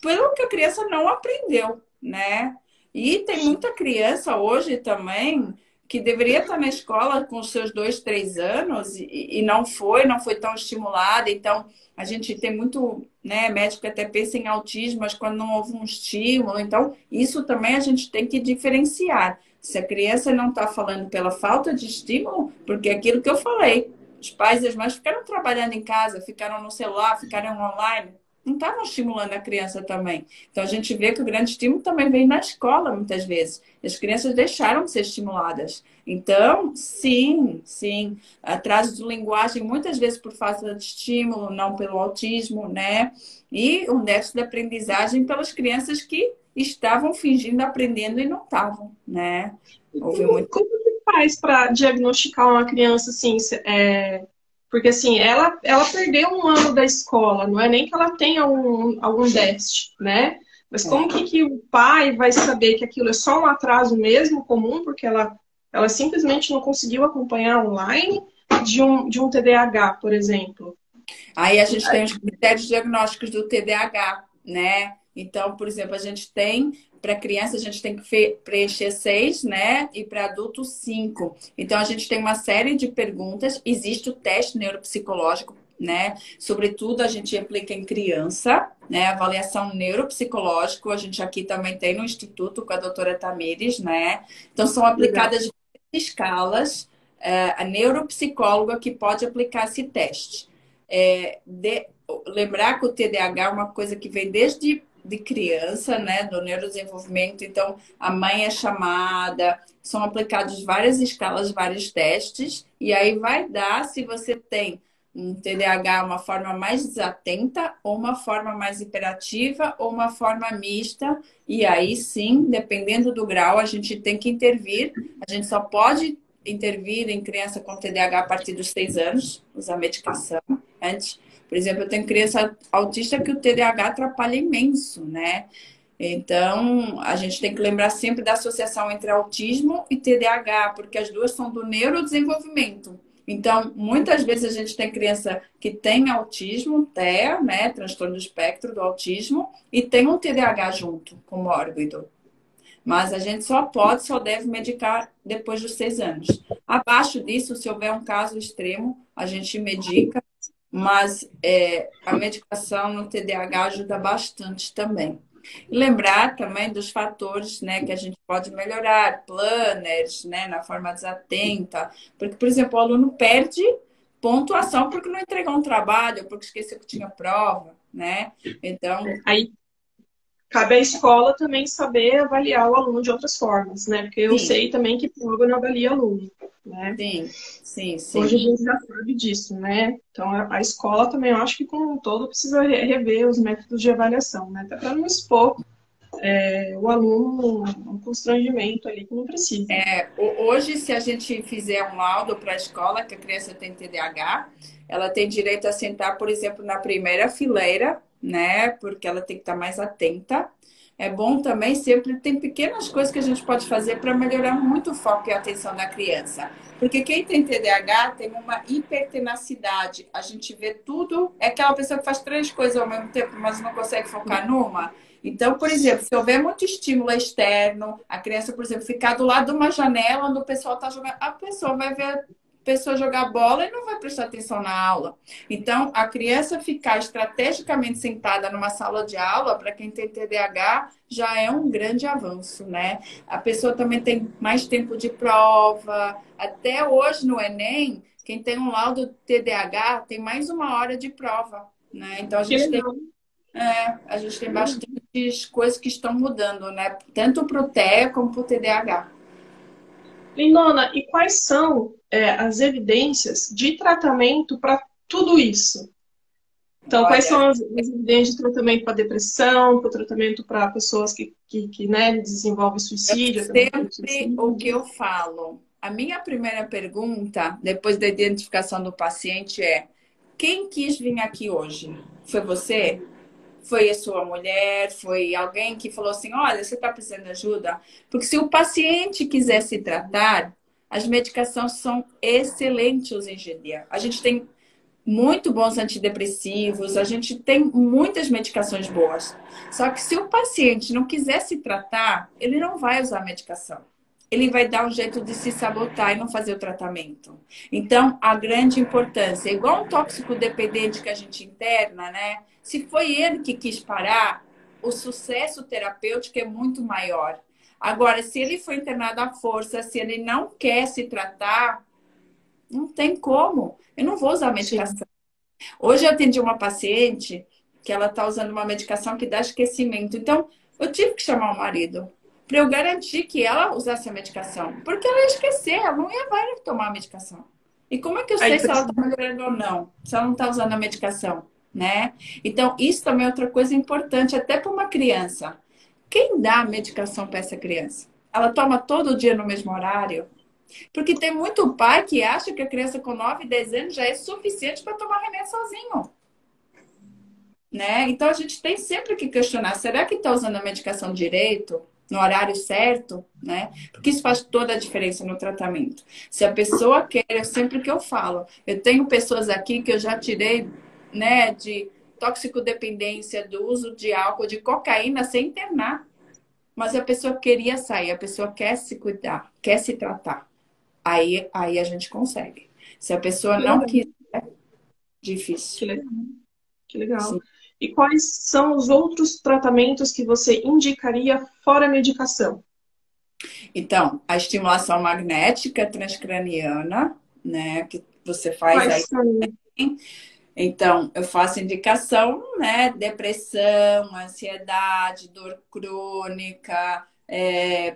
pelo que a criança não aprendeu, né? E tem muita criança hoje também que deveria estar na escola com os seus 2, 3 anos e não foi tão estimulada. Então, a gente tem muito, né, médico que até pensa em autismo, mas quando não houve um estímulo. Então, isso também a gente tem que diferenciar. Se a criança não está falando pela falta de estímulo, porque é aquilo que eu falei, os pais e as mães ficaram trabalhando em casa, ficaram no celular, ficaram online, não estavam estimulando a criança também. Então, a gente vê que o grande estímulo também vem na escola, muitas vezes. As crianças deixaram de ser estimuladas. Então, sim, atraso de linguagem, muitas vezes por falta de estímulo, não pelo autismo, né? E um déficit de aprendizagem pelas crianças que estavam fingindo aprendendo e não estavam, né? Houve Como, muito. como que faz para diagnosticar uma criança assim? Porque assim, ela perdeu um ano da escola, não é nem que ela tenha algum déficit, né? Mas como que o pai vai saber que aquilo é só um atraso mesmo comum, porque ela simplesmente não conseguiu acompanhar online de um TDAH, por exemplo? Aí a gente tem os critérios diagnósticos do TDAH, né? Então, por exemplo, a gente tem, para criança, a gente tem que preencher 6, né? E para adulto, 5. Então, a gente tem uma série de perguntas. Existe o teste neuropsicológico, né? Sobretudo, a gente aplica em criança, né? Avaliação neuropsicológica, a gente aqui também tem no Instituto com a doutora Tamires, né? Então, são Legal. aplicadas escalas. A neuropsicóloga que pode aplicar esse teste. Lembrar que o TDAH é uma coisa que vem desde de criança, né, do neurodesenvolvimento. Então, a mãe é chamada, são aplicados várias escalas, vários testes, e aí vai dar se você tem um TDAH, uma forma mais desatenta, ou uma forma mais hiperativa, ou uma forma mista. E aí sim, dependendo do grau, a gente tem que intervir. A gente só pode intervir em criança com TDAH a partir dos 6 anos, usar medicação. Antes, por exemplo, eu tenho criança autista que o TDAH atrapalha imenso, né? Então, a gente tem que lembrar sempre da associação entre autismo e TDAH, porque as duas são do neurodesenvolvimento. Então, muitas vezes a gente tem criança que tem autismo, TEA, né, transtorno do espectro do autismo, e tem um TDAH junto, comórbido. Mas a gente só deve medicar depois dos 6 anos. Abaixo disso, se houver um caso extremo, a gente medica, mas a medicação no TDAH ajuda bastante também. E lembrar também dos fatores, né, que a gente pode melhorar, planners, né, na forma desatenta, porque, por exemplo, o aluno perde pontuação porque não entregou um trabalho, porque esqueceu que tinha prova, né? Então, Aí cabe à escola também saber avaliar o aluno de outras formas, né? Porque eu sim, sei também que prova não avalia aluno, né? sim, sim, Hoje a sim. gente já sabe disso, né? Então a escola também, eu acho que como um todo precisa rever os métodos de avaliação, né? Até para não expor o aluno a um constrangimento ali que não precisa. Hoje, se a gente fizer um laudo para a escola que a criança tem TDAH, ela tem direito a sentar, por exemplo, na primeira fileira, né? Porque ela tem que estar mais atenta. É bom também, sempre tem pequenas coisas que a gente pode fazer para melhorar muito o foco e a atenção da criança. Porque quem tem TDAH tem uma hipertenacidade. A gente vê tudo, é aquela pessoa que faz três coisas ao mesmo tempo, mas não consegue focar numa. Então, por exemplo, se houver muito estímulo externo, a criança, por exemplo, ficar do lado de uma janela onde o pessoal está jogando, a pessoa vai ver a pessoa jogar bola e não vai prestar atenção na aula. Então, a criança ficar estrategicamente sentada numa sala de aula, para quem tem TDAH, já é um grande avanço, né? A pessoa também tem mais tempo de prova. Até hoje no Enem, quem tem um laudo TDAH tem mais 1 hora de prova, né? Então, Que legal. a gente tem bastantes coisas que estão mudando, né? Tanto para o TEA como para o TDAH. Lindona, e quais são as evidências de tratamento para tudo isso? Então, quais Olha, são as evidências de tratamento para depressão, para tratamento para pessoas que né, desenvolvem suicídio, tentativa de sempre o que suicídio? eu falo. A minha primeira pergunta, depois da identificação do paciente, é: quem quis vir aqui hoje? Foi você? Foi a sua mulher? Foi alguém que falou assim: olha, você está precisando de ajuda? Porque se o paciente quiser se tratar, as medicações são excelentes hoje em dia. A gente tem muito bons antidepressivos, a gente tem muitas medicações boas. Só que se o paciente não quiser se tratar, ele não vai usar a medicação. Ele vai dar um jeito de se sabotar e não fazer o tratamento. Então, a grande importância, igual um tóxico dependente que a gente interna, né? Se foi ele que quis parar, o sucesso terapêutico é muito maior. Agora, se ele foi internado à força, se ele não quer se tratar, não tem como. Eu não vou usar a Sim. medicação. Hoje eu atendi uma paciente que ela está usando uma medicação que dá esquecimento. Então, eu tive que chamar o marido para eu garantir que ela usasse a medicação. Porque ela ia esquecer, ela não ia vai tomar a medicação. E como é que eu sei Aí se ela precisa. está melhorando ou não? Se ela não está usando a medicação, né? Então, isso também é outra coisa importante, até para uma criança. Quem dá a medicação para essa criança? Ela toma todo dia no mesmo horário? Porque tem muito pai que acha que a criança com 9, 10 anos já é suficiente para tomar remédio sozinho, né? Então a gente tem sempre que questionar, será que está usando a medicação direito, no horário certo, né? Porque isso faz toda a diferença no tratamento. Se a pessoa quer, é sempre que eu falo. Eu tenho pessoas aqui que eu já tirei, né, de toxicodependência, do uso de álcool, de cocaína sem internar. Mas a pessoa queria sair, a pessoa quer se cuidar, quer se tratar. Aí a gente consegue. Se a pessoa Que não legal, quiser, que difícil. legal, que legal. Sim. E quais são os outros tratamentos que você indicaria fora a medicação? Então, a estimulação magnética transcraniana, né, que você faz aí. Quais são? Então, eu faço indicação, né, depressão, ansiedade, dor crônica,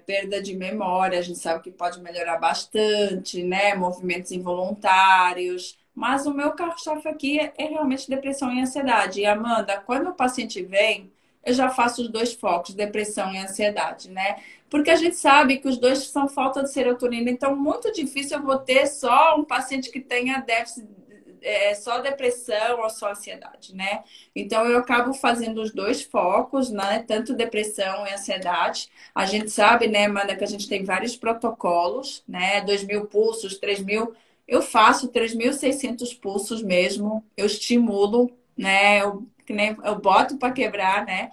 perda de memória, a gente sabe que pode melhorar bastante, né, movimentos involuntários. Mas o meu carro-chefe aqui é realmente depressão e ansiedade. E Amanda, quando o paciente vem, eu já faço os dois focos, depressão e ansiedade, né? Porque a gente sabe que os dois são falta de serotonina, então muito difícil eu vou ter só um paciente que tenha déficit é só depressão ou só ansiedade, né? Então eu acabo fazendo os dois focos, né? Tanto depressão e ansiedade. A gente sabe, né, Amanda, que a gente tem vários protocolos, né? 2.000 pulsos, 3.000. Eu faço 3.600 pulsos mesmo. Eu estimulo, né? Que nem eu boto para quebrar, né?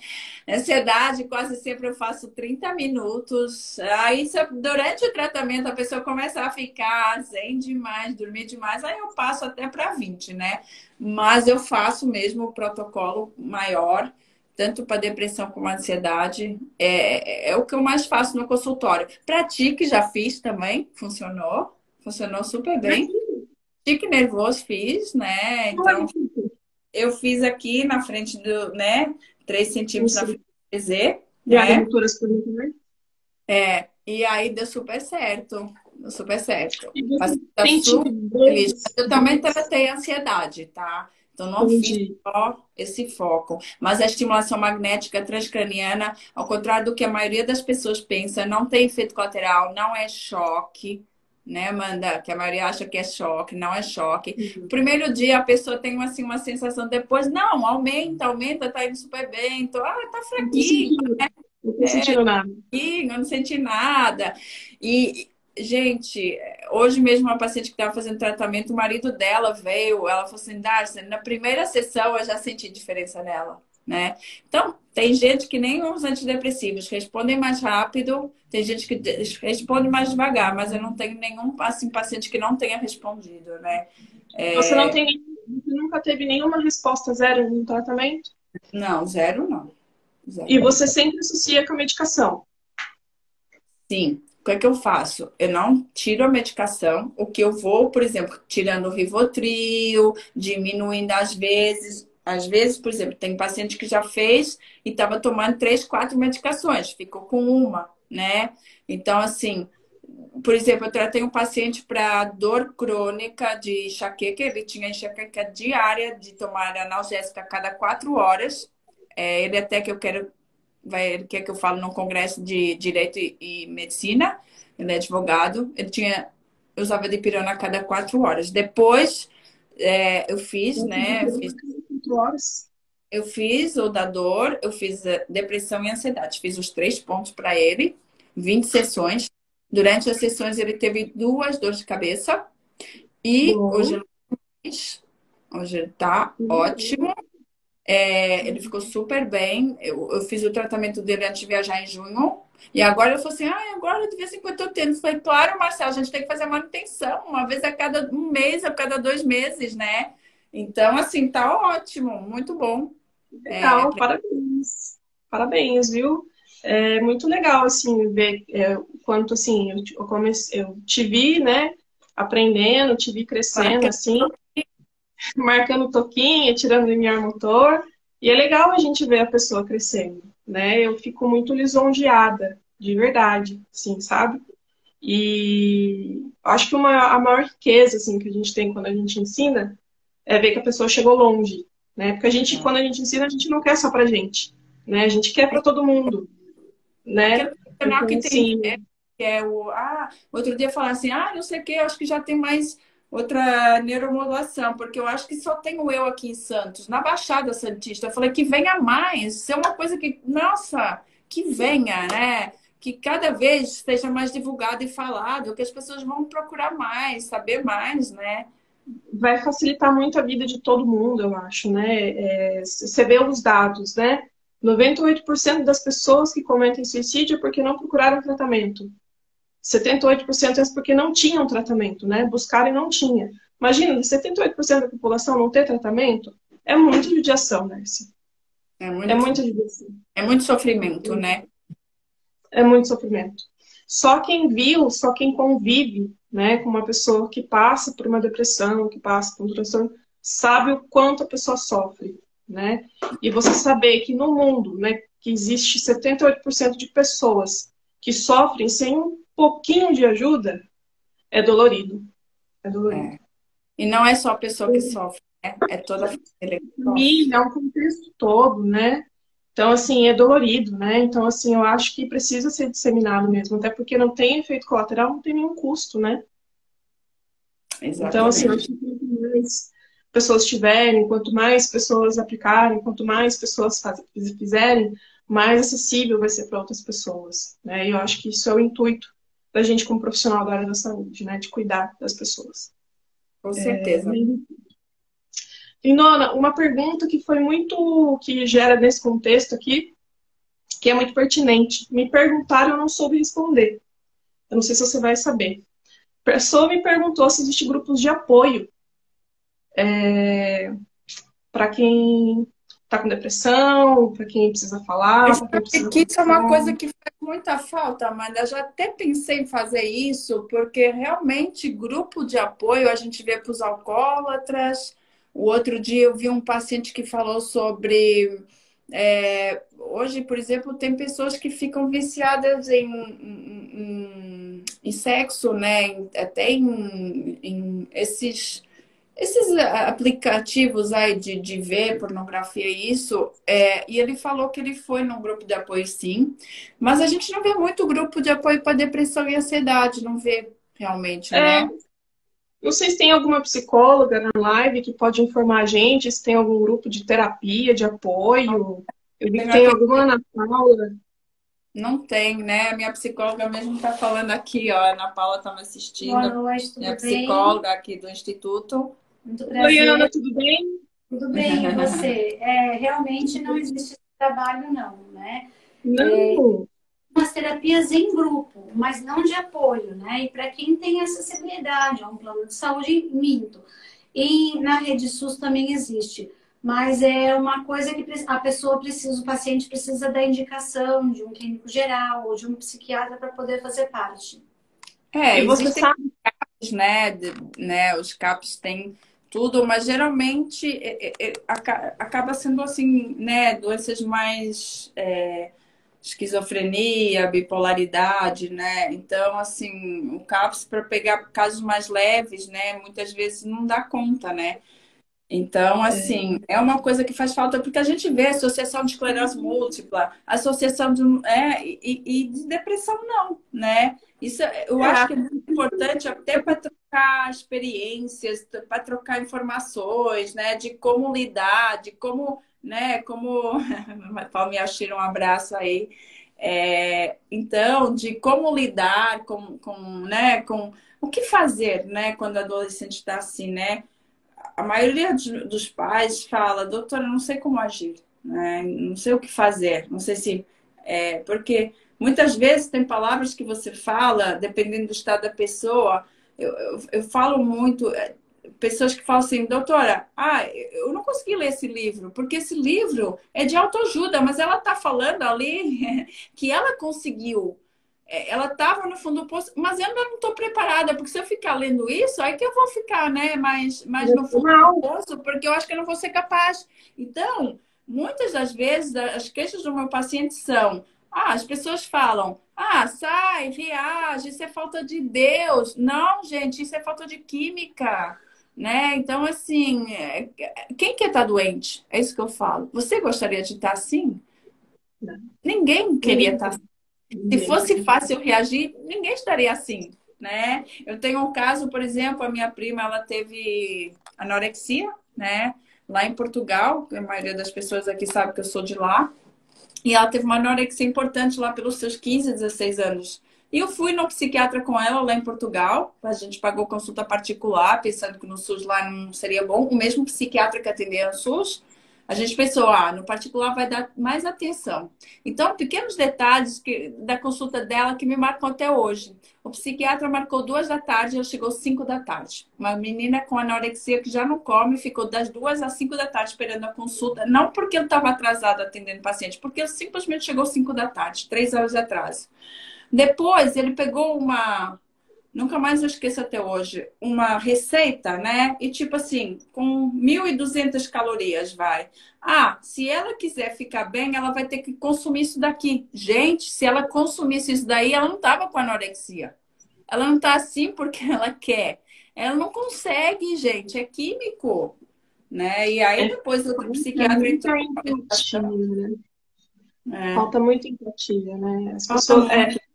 Ansiedade, quase sempre eu faço 30 minutos. Aí, durante o tratamento, a pessoa começa a ficar zen demais, dormir demais, aí eu passo até para 20, né? Mas eu faço mesmo o protocolo maior, tanto para depressão como ansiedade. É o que eu mais faço no consultório. Para tique, já fiz também, funcionou. Funcionou super bem. Tique nervoso fiz, né? Então, eu fiz aqui na frente do, né? 3 centímetros na frente do PZ, E né? aberturas por também? E aí deu super certo. Deu super certo. E você Paciente tá sente super feliz. Mas eu também tratei ansiedade, tá? Então não fiz entendi. só esse foco. Mas a estimulação magnética transcraniana, ao contrário do que a maioria das pessoas pensa, não tem efeito colateral, não é choque, né, Amanda? Que a maioria acha que é choque, não é choque. O primeiro dia a pessoa tem assim, uma sensação, depois, não, aumenta, tá indo super bem, tá Não tô fraquinho. sentindo, não tô sentindo nada. Ih, eu não senti nada. E, gente, hoje mesmo uma paciente que estava fazendo tratamento, o marido dela veio, ela falou assim, Darcy, na primeira sessão eu já senti diferença nela, né? Então, tem gente que nem os antidepressivos respondem mais rápido, tem gente que responde mais devagar, mas eu não tenho nenhum, assim, paciente que não tenha respondido, né? Você não tem, você nunca teve nenhuma resposta zero no tratamento? Não, zero não. E Zero. você sempre associa com a medicação? Sim. O que é que eu faço? Eu não tiro a medicação. O que eu vou, por exemplo, tirando o Rivotril, diminuindo às vezes. Às vezes, por exemplo, tem paciente que já fez e estava tomando 3, 4 medicações, ficou com uma, né? Então, assim, por exemplo, eu tratei um paciente para dor crônica de enxaqueca, ele tinha enxaqueca diária de tomar analgésica a cada 4 horas. Ele até que eu quero ele quer que eu fale num congresso de Direito e Medicina. Ele é advogado. Eu usava dipirona a cada 4 horas. Depois, eu fiz, né? Eu fiz o da dor, eu fiz depressão e ansiedade. Fiz os 3 pontos para ele, 20 sessões. Durante as sessões, ele teve 2 dores de cabeça. E Bom. hoje ele tá ótimo. Ele ficou super bem. Eu fiz o tratamento dele antes de viajar em junho. E agora ele falou assim: agora de vez em quando eu tô tendo. Eu falei, claro, Marcelo, a gente tem que fazer a manutenção, uma vez a cada um mês, a cada 2 meses, né? Então, assim, tá ótimo, muito bom. Legal, parabéns. Parabéns, viu? É muito legal, assim, ver o quanto, assim, eu te vi, né, aprendendo, te vi crescendo, assim, marcando toquinha, tirando limiar motor, e é legal a gente ver a pessoa crescendo, né? Eu fico muito lisonjeada, de verdade, assim, sabe? E acho que a maior riqueza, assim, que a gente tem quando a gente ensina é ver que a pessoa chegou longe, né? Porque quando a gente ensina, a gente não quer só pra gente, né? A gente quer pra todo mundo, né? Aquele profissional Então, que tem. assim, Que é outro dia falar assim, não sei o que, eu acho que já tem mais outra neuromodulação, porque eu acho que só tenho eu aqui em Santos, na Baixada Santista. Eu falei que venha mais, isso é uma coisa que, nossa, que venha, né? Que cada vez esteja mais divulgado e falado, que as pessoas vão procurar mais, saber mais, né? vai facilitar muito a vida de todo mundo, eu acho, né? Você vê os dados, né? 98% das pessoas que cometem suicídio é porque não procuraram tratamento. 78% é porque não tinham tratamento, né? Buscaram e não tinha. Imagina, 78% da população não ter tratamento, é muita judiação, né? É É muito, muita judiação. é muito sofrimento, né? É muito sofrimento. Só quem viu, só quem convive, né, com uma pessoa que passa por uma depressão, que passa por um transtorno, sabe o quanto a pessoa sofre, né? E você saber que no mundo, né, que existe 78% de pessoas que sofrem sem um pouquinho de ajuda, é dolorido. É dolorido. E não é só a pessoa que sofre, né? É toda a família que sofre. Família, é um contexto todo, né? Então, assim, é dolorido, né? Então, assim, eu acho que precisa ser disseminado mesmo, até porque não tem efeito colateral, não tem nenhum custo, né? Então, assim, eu Exatamente. acho que quanto mais pessoas tiverem, quanto mais pessoas aplicarem, quanto mais pessoas fizerem, mais acessível vai ser para outras pessoas, né? E eu acho que isso é o intuito da gente como profissional da área da saúde, né? De cuidar das pessoas. Com certeza. E, Nona, uma pergunta que foi muito, que gera nesse contexto aqui, que é muito pertinente. Me perguntaram, eu não soube responder. Eu não sei se você vai saber. A pessoa me perguntou se existe grupos de apoio para quem está com depressão, para quem precisa falar, Eu para quem sei precisa que isso é uma conversar. coisa que faz muita falta, Amanda. Eu já até pensei em fazer isso, porque realmente grupo de apoio a gente vê para os alcoólatras. O outro dia eu vi um paciente que falou sobre. Hoje, por exemplo, tem pessoas que ficam viciadas em sexo, né? Até em esses aplicativos aí de ver pornografia e isso, e ele falou que ele foi num grupo de apoio sim, mas a gente não vê muito grupo de apoio para depressão e ansiedade, não vê realmente, É, né? não sei se tem alguma psicóloga na live que pode informar a gente, se tem algum grupo de terapia, de apoio. Eu vi que Tenho tem aqui, alguma na Paula. não tem, né? A minha psicóloga mesmo está falando aqui, ó, a Ana Paula está me Boa assistindo, noite, minha tudo bem? psicóloga aqui do Instituto. Muito Oi, Ana, prazer. tudo bem? Tudo bem, e você? Realmente não existe esse trabalho, não, né? Não. Umas terapias em grupo, mas não de apoio, né? E para quem tem acessibilidade a um plano de saúde, minto. E na rede SUS também existe. Mas é uma coisa que a pessoa precisa, o paciente precisa da indicação de um clínico geral ou de um psiquiatra para poder fazer parte. E você Existem, sabe, né, né, os CAPs têm tudo, mas geralmente acaba sendo assim, né, doenças mais esquizofrenia, bipolaridade, né? Então, assim, o CAPS para pegar casos mais leves, né, muitas vezes não dá conta, né? Então, assim, é uma coisa que faz falta, porque a gente vê associação de esclerose múltipla, associação e de depressão, não, né? Isso eu acho que é muito importante até para trocar experiências, para trocar informações, né? De como lidar, de como, né? Como. Palme tira um abraço aí. Então, de como lidar né? Com o que fazer, né? Quando o adolescente está assim, né? A maioria dos pais fala, doutora, não sei como agir, né? Não sei o que fazer, não sei se porque muitas vezes tem palavras que você fala, dependendo do estado da pessoa. Eu falo muito, pessoas que falam assim, doutora, eu não consegui ler esse livro, porque esse livro é de autoajuda, mas ela está falando ali que ela conseguiu. Ela estava no fundo do poço, mas eu ainda não estou preparada, porque se eu ficar lendo isso, aí que eu vou ficar, né, mais no fundo do não. poço, porque eu acho que eu não vou ser capaz. Então, muitas das vezes, as queixas do meu paciente são: as pessoas falam, sai, reage, isso é falta de Deus. Não, gente, isso é falta de química, né? Então, assim, quem quer estar doente? É isso que eu falo. Você gostaria de estar assim? Ninguém queria estar assim. Se fosse fácil reagir, ninguém estaria assim, né? Eu tenho um caso, por exemplo, a minha prima, ela teve anorexia, né? Lá em Portugal, a maioria das pessoas aqui sabe que eu sou de lá. E ela teve uma anorexia importante lá pelos seus 15, 16 anos. E eu fui no psiquiatra com ela lá em Portugal. A gente pagou consulta particular, pensando que no SUS lá não seria bom. O mesmo psiquiatra que atendia no SUS. A gente pensou, no particular vai dar mais atenção. Então, pequenos detalhes da consulta dela que me marcam até hoje. O psiquiatra marcou 2 da tarde, ela chegou 5 da tarde. Uma menina com anorexia que já não come, ficou das 2 às 5 da tarde esperando a consulta. Não porque eu estava atrasada atendendo paciente, porque eu simplesmente chegou 5 da tarde, 3 horas de atraso. Depois, ele pegou nunca mais eu esqueço até hoje, uma receita, né? E tipo assim, com 1.200 calorias, vai. Se ela quiser ficar bem, ela vai ter que consumir isso daqui. Gente, se ela consumisse isso daí, ela não tava com anorexia. Ela não tá assim porque ela quer. Ela não consegue, gente, é químico, né? E aí depois o Falta psiquiatra entrou muita com a medicação. empatia, né? É, Falta muita empatia, né? As falta pessoas,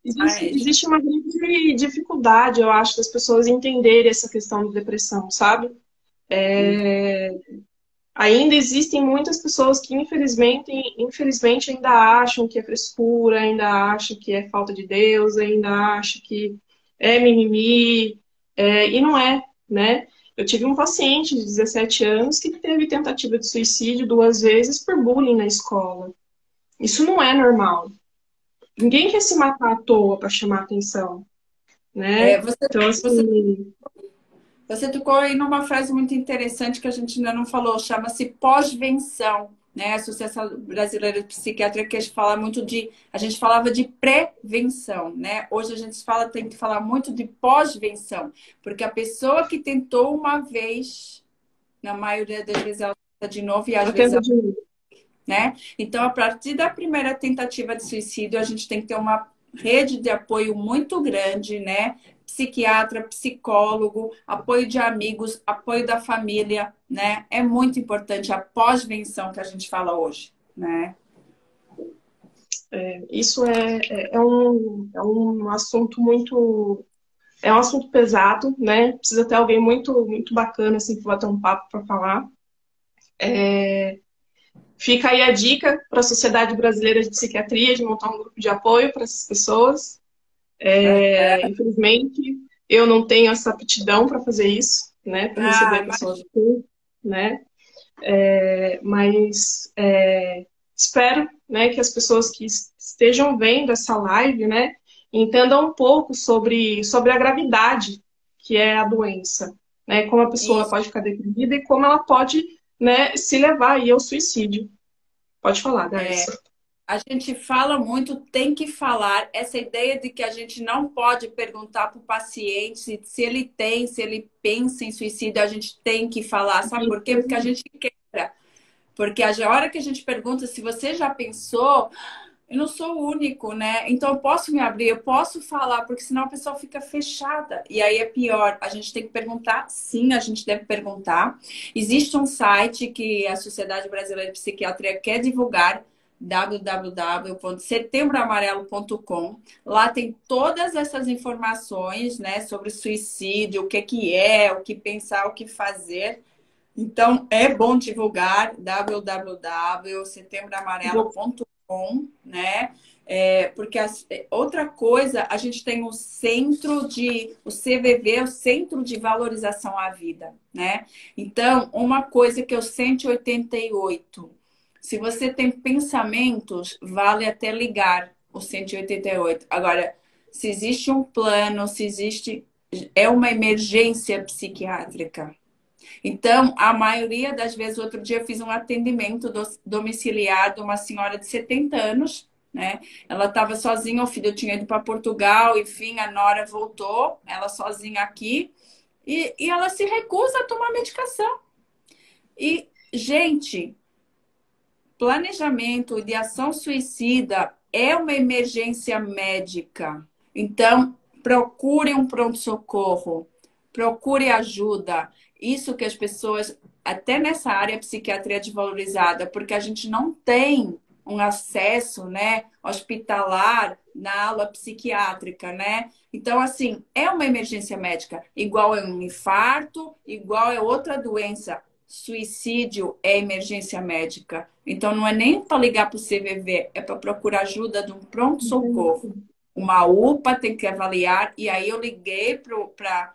muito mais. existe uma grande dificuldade, eu acho, das pessoas entenderem essa questão de depressão, sabe? Ainda existem muitas pessoas que, infelizmente, ainda acham que é frescura, ainda acham que é falta de Deus, ainda acham que é mimimi, e não é, né? Eu tive um paciente de 17 anos que teve tentativa de suicídio 2 vezes por bullying na escola. Isso não é normal. Ninguém quer se matar à toa para chamar atenção, É, né? você, Então, você, assim, você tocou aí numa frase muito interessante que a gente ainda não falou, chama-se pós-venção, né? A Associação Brasileira de Psiquiatria, que a gente fala muito de, a gente falava de prevenção, né? Hoje a gente fala, tem que falar muito de pós-venção, porque a pessoa que tentou uma vez, na maioria das vezes ela tenta de novo e às eu vezes tento ela, de novo. né? Então, a partir da primeira tentativa de suicídio, a gente tem que ter uma rede de apoio muito grande, né? Psiquiatra, psicólogo, apoio de amigos, apoio da família, né? É muito importante a pós-venção que a gente fala hoje, né? Isso é um assunto muito. É um assunto pesado, né? Precisa ter alguém muito, muito bacana, assim, que vai ter um papo para falar. Fica aí a dica para a Sociedade Brasileira de Psiquiatria de montar um grupo de apoio para essas pessoas. Infelizmente, eu não tenho essa aptidão para fazer isso, né? Para Ah, receber pessoas imagina. assim, né? Mas espero, né, que as pessoas que estejam vendo essa live, né, entendam um pouco sobre a gravidade que é a doença, né? Como a pessoa Isso. pode ficar deprimida e como ela pode, né, se levar aí ao suicídio. Pode falar, É, Darcy. a gente fala muito, tem que falar. Essa ideia de que a gente não pode perguntar para o paciente se ele tem, se ele pensa em suicídio, a gente tem que falar. Sabe por quê? Porque a gente quebra. Porque a hora que a gente pergunta se você já pensou, eu não sou o único, né? Então eu posso me abrir, eu posso falar, porque senão a pessoa fica fechada. E aí é pior. A gente tem que perguntar, sim, a gente deve perguntar. Existe um site que a Sociedade Brasileira de Psiquiatria quer divulgar, www.setembroamarelo.com. Lá tem todas essas informações, né, sobre suicídio, que é, o que pensar, o que fazer. Então, é bom divulgar Vou www.setembroamarelo.com, né? Porque outra coisa, a gente tem o CVV, o Centro de Valorização à Vida, né? Então, uma coisa que é o 188. Se você tem pensamentos, vale até ligar o 188. Agora, se existe um plano, se existe, é uma emergência psiquiátrica. Então, a maioria das vezes, outro dia eu fiz um atendimento domiciliar de uma senhora de 70 anos, né? Ela estava sozinha, o filho tinha ido para Portugal, enfim, a nora voltou, ela sozinha aqui, e ela se recusa a tomar medicação. E, gente, planejamento de ação suicida é uma emergência médica. Então, procure um pronto-socorro, procure ajuda. Isso que as pessoas, até nessa área psiquiatria desvalorizada, porque a gente não tem um acesso, né, hospitalar na aula psiquiátrica, né? Então, assim, é uma emergência médica, igual é um infarto, igual é outra doença. Suicídio é emergência médica. Então, não é nem para ligar para o CVV, é para procurar ajuda de um pronto-socorro. Uma UPA tem que avaliar, e aí eu liguei para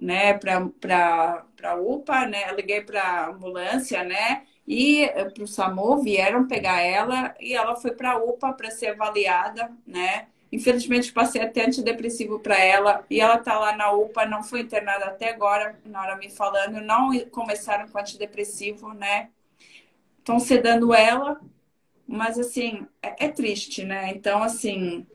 né, para UPA, né? Eu liguei para a ambulância, né? E para o SAMU vieram pegar ela e ela foi para a UPA para ser avaliada, né? Infelizmente, passei até antidepressivo para ela e ela tá lá na UPA, não foi internada até agora, na hora me falando, não começaram com antidepressivo, né? Estão sedando ela, mas assim, é triste, né? Então, assim,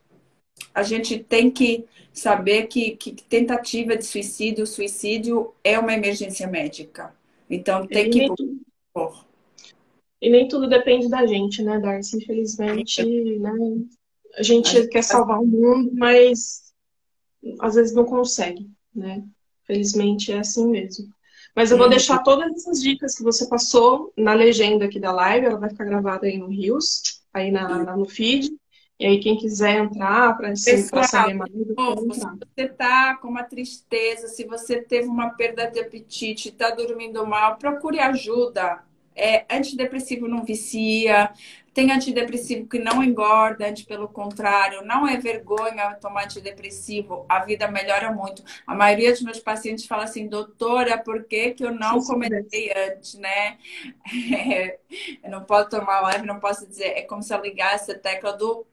a gente tem que saber que tentativa de suicídio, suicídio é uma emergência médica. Então, tem e que ir nem por tudo, favor. e nem tudo depende da gente, né, Darcy? Infelizmente, né, a A gente gente quer faz salvar o mundo, mas às vezes não consegue, né? Felizmente é assim mesmo. Mas eu vou deixar todas essas dicas que você passou na legenda aqui da live, ela vai ficar gravada aí no Reels, aí no feed. E aí, quem quiser entrar para Pessoal, saber mais, pode novo, se entrar. você tá com uma tristeza, se você teve uma perda de apetite, está dormindo mal, procure ajuda. Antidepressivo não vicia, tem antidepressivo que não engorda, antes pelo contrário, não é vergonha tomar antidepressivo, a vida melhora muito. A maioria dos meus pacientes fala assim, doutora, por que que eu Se não soubesse. comecei antes, né? Eu não posso tomar leve, não posso dizer, é como se eu ligasse a tecla do.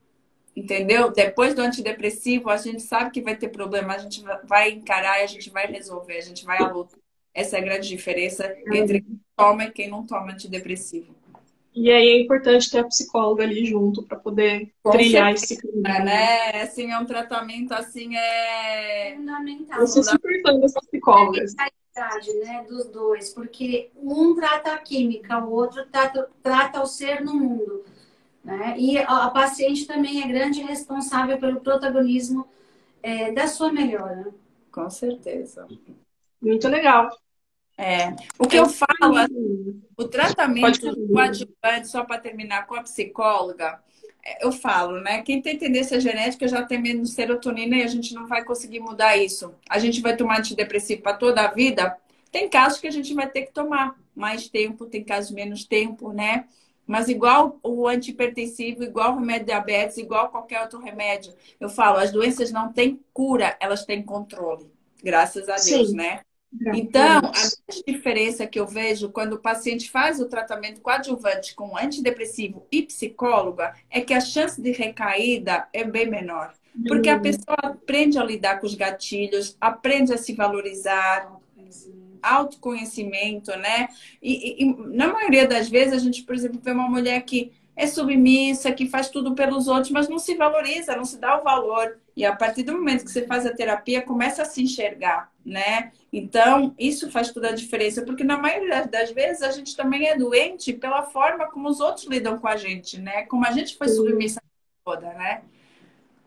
Entendeu? Depois do antidepressivo, a gente sabe que vai ter problema, a gente vai encarar e a gente vai resolver, a gente vai à luta. Essa é a grande diferença entre quem toma e quem não toma antidepressivo. E aí é importante ter a psicóloga ali junto para poder Com trilhar certeza, esse caminho, né? né? Assim, é um tratamento assim, Fundamental. Eu sou super fã dessas psicólogas. Realidade, né, dos dois, porque um trata a química, o outro trata o ser no mundo, né? E a paciente também é grande responsável pelo protagonismo da sua melhora. Com certeza. Muito legal. O que É eu isso falo, aí. o Pode tratamento falar. coadjuvante, só para terminar com a psicóloga, eu falo, né? Quem tem tendência genética já tem menos serotonina e a gente não vai conseguir mudar isso. A gente vai tomar antidepressivo para toda a vida. Tem casos que a gente vai ter que tomar mais tempo, tem casos menos tempo, né? Mas igual o antihipertensivo, igual o remédio de diabetes, igual qualquer outro remédio, eu falo, as doenças não têm cura, elas têm controle. Graças a Deus, Sim, né? graças a Então, a Deus. grande diferença que eu vejo quando o paciente faz o tratamento coadjuvante com antidepressivo e psicóloga é que a chance de recaída é bem menor. Porque a pessoa aprende a lidar com os gatilhos, aprende a se valorizar, autoconhecimento, né? E na maioria das vezes a gente, por exemplo, vê uma mulher que é submissa, que faz tudo pelos outros, mas não se valoriza, não se dá o valor. E a partir do momento que você faz a terapia, começa a se enxergar, né? Então, isso faz toda a diferença, porque na maioria das vezes a gente também é doente pela forma como os outros lidam com a gente, né? Como a gente foi Sim. submissa toda, né?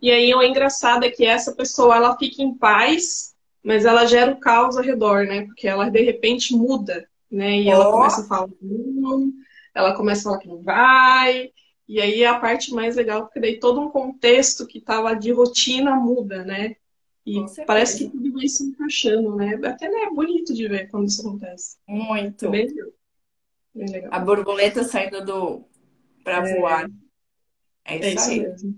E aí o engraçado é que essa pessoa ela fica em paz, mas ela gera o caos ao redor, né? Porque ela de repente muda, né? E ela Ó, começa a falar que não, ela começa a falar que não vai. E aí é a parte mais legal, porque daí todo um contexto que estava de rotina muda, né? com E parece que certeza. tudo vai se encaixando, né? Até né, é bonito de ver quando isso acontece. É Muito. bem legal. Bem A legal. borboleta saindo do para voar. É É isso isso aí. mesmo.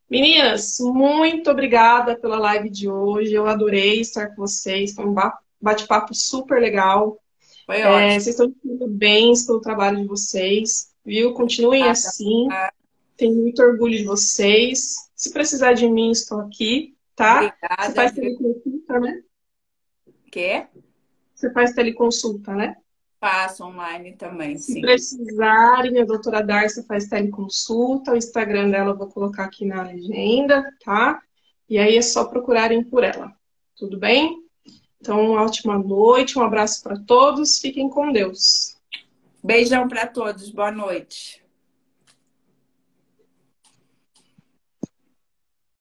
Meninas, muito obrigada pela live de hoje. Eu adorei estar com vocês. Foi um bate-papo super legal. Foi ótimo. Vocês estão muito bem pelo trabalho de vocês, viu? Continuem Obrigada. assim. Tenho muito orgulho de vocês. Se precisar de mim, estou aqui, tá? Você Obrigada, faz viu? teleconsulta, né? Que Você faz teleconsulta, né? faço online também, Se sim. precisarem, a doutora Darcy faz teleconsulta. O Instagram dela eu vou colocar aqui na legenda, tá? E aí é só procurarem por ela. Tudo bem? Então, uma ótima noite, um abraço para todos. Fiquem com Deus. Beijão para todos. Boa noite.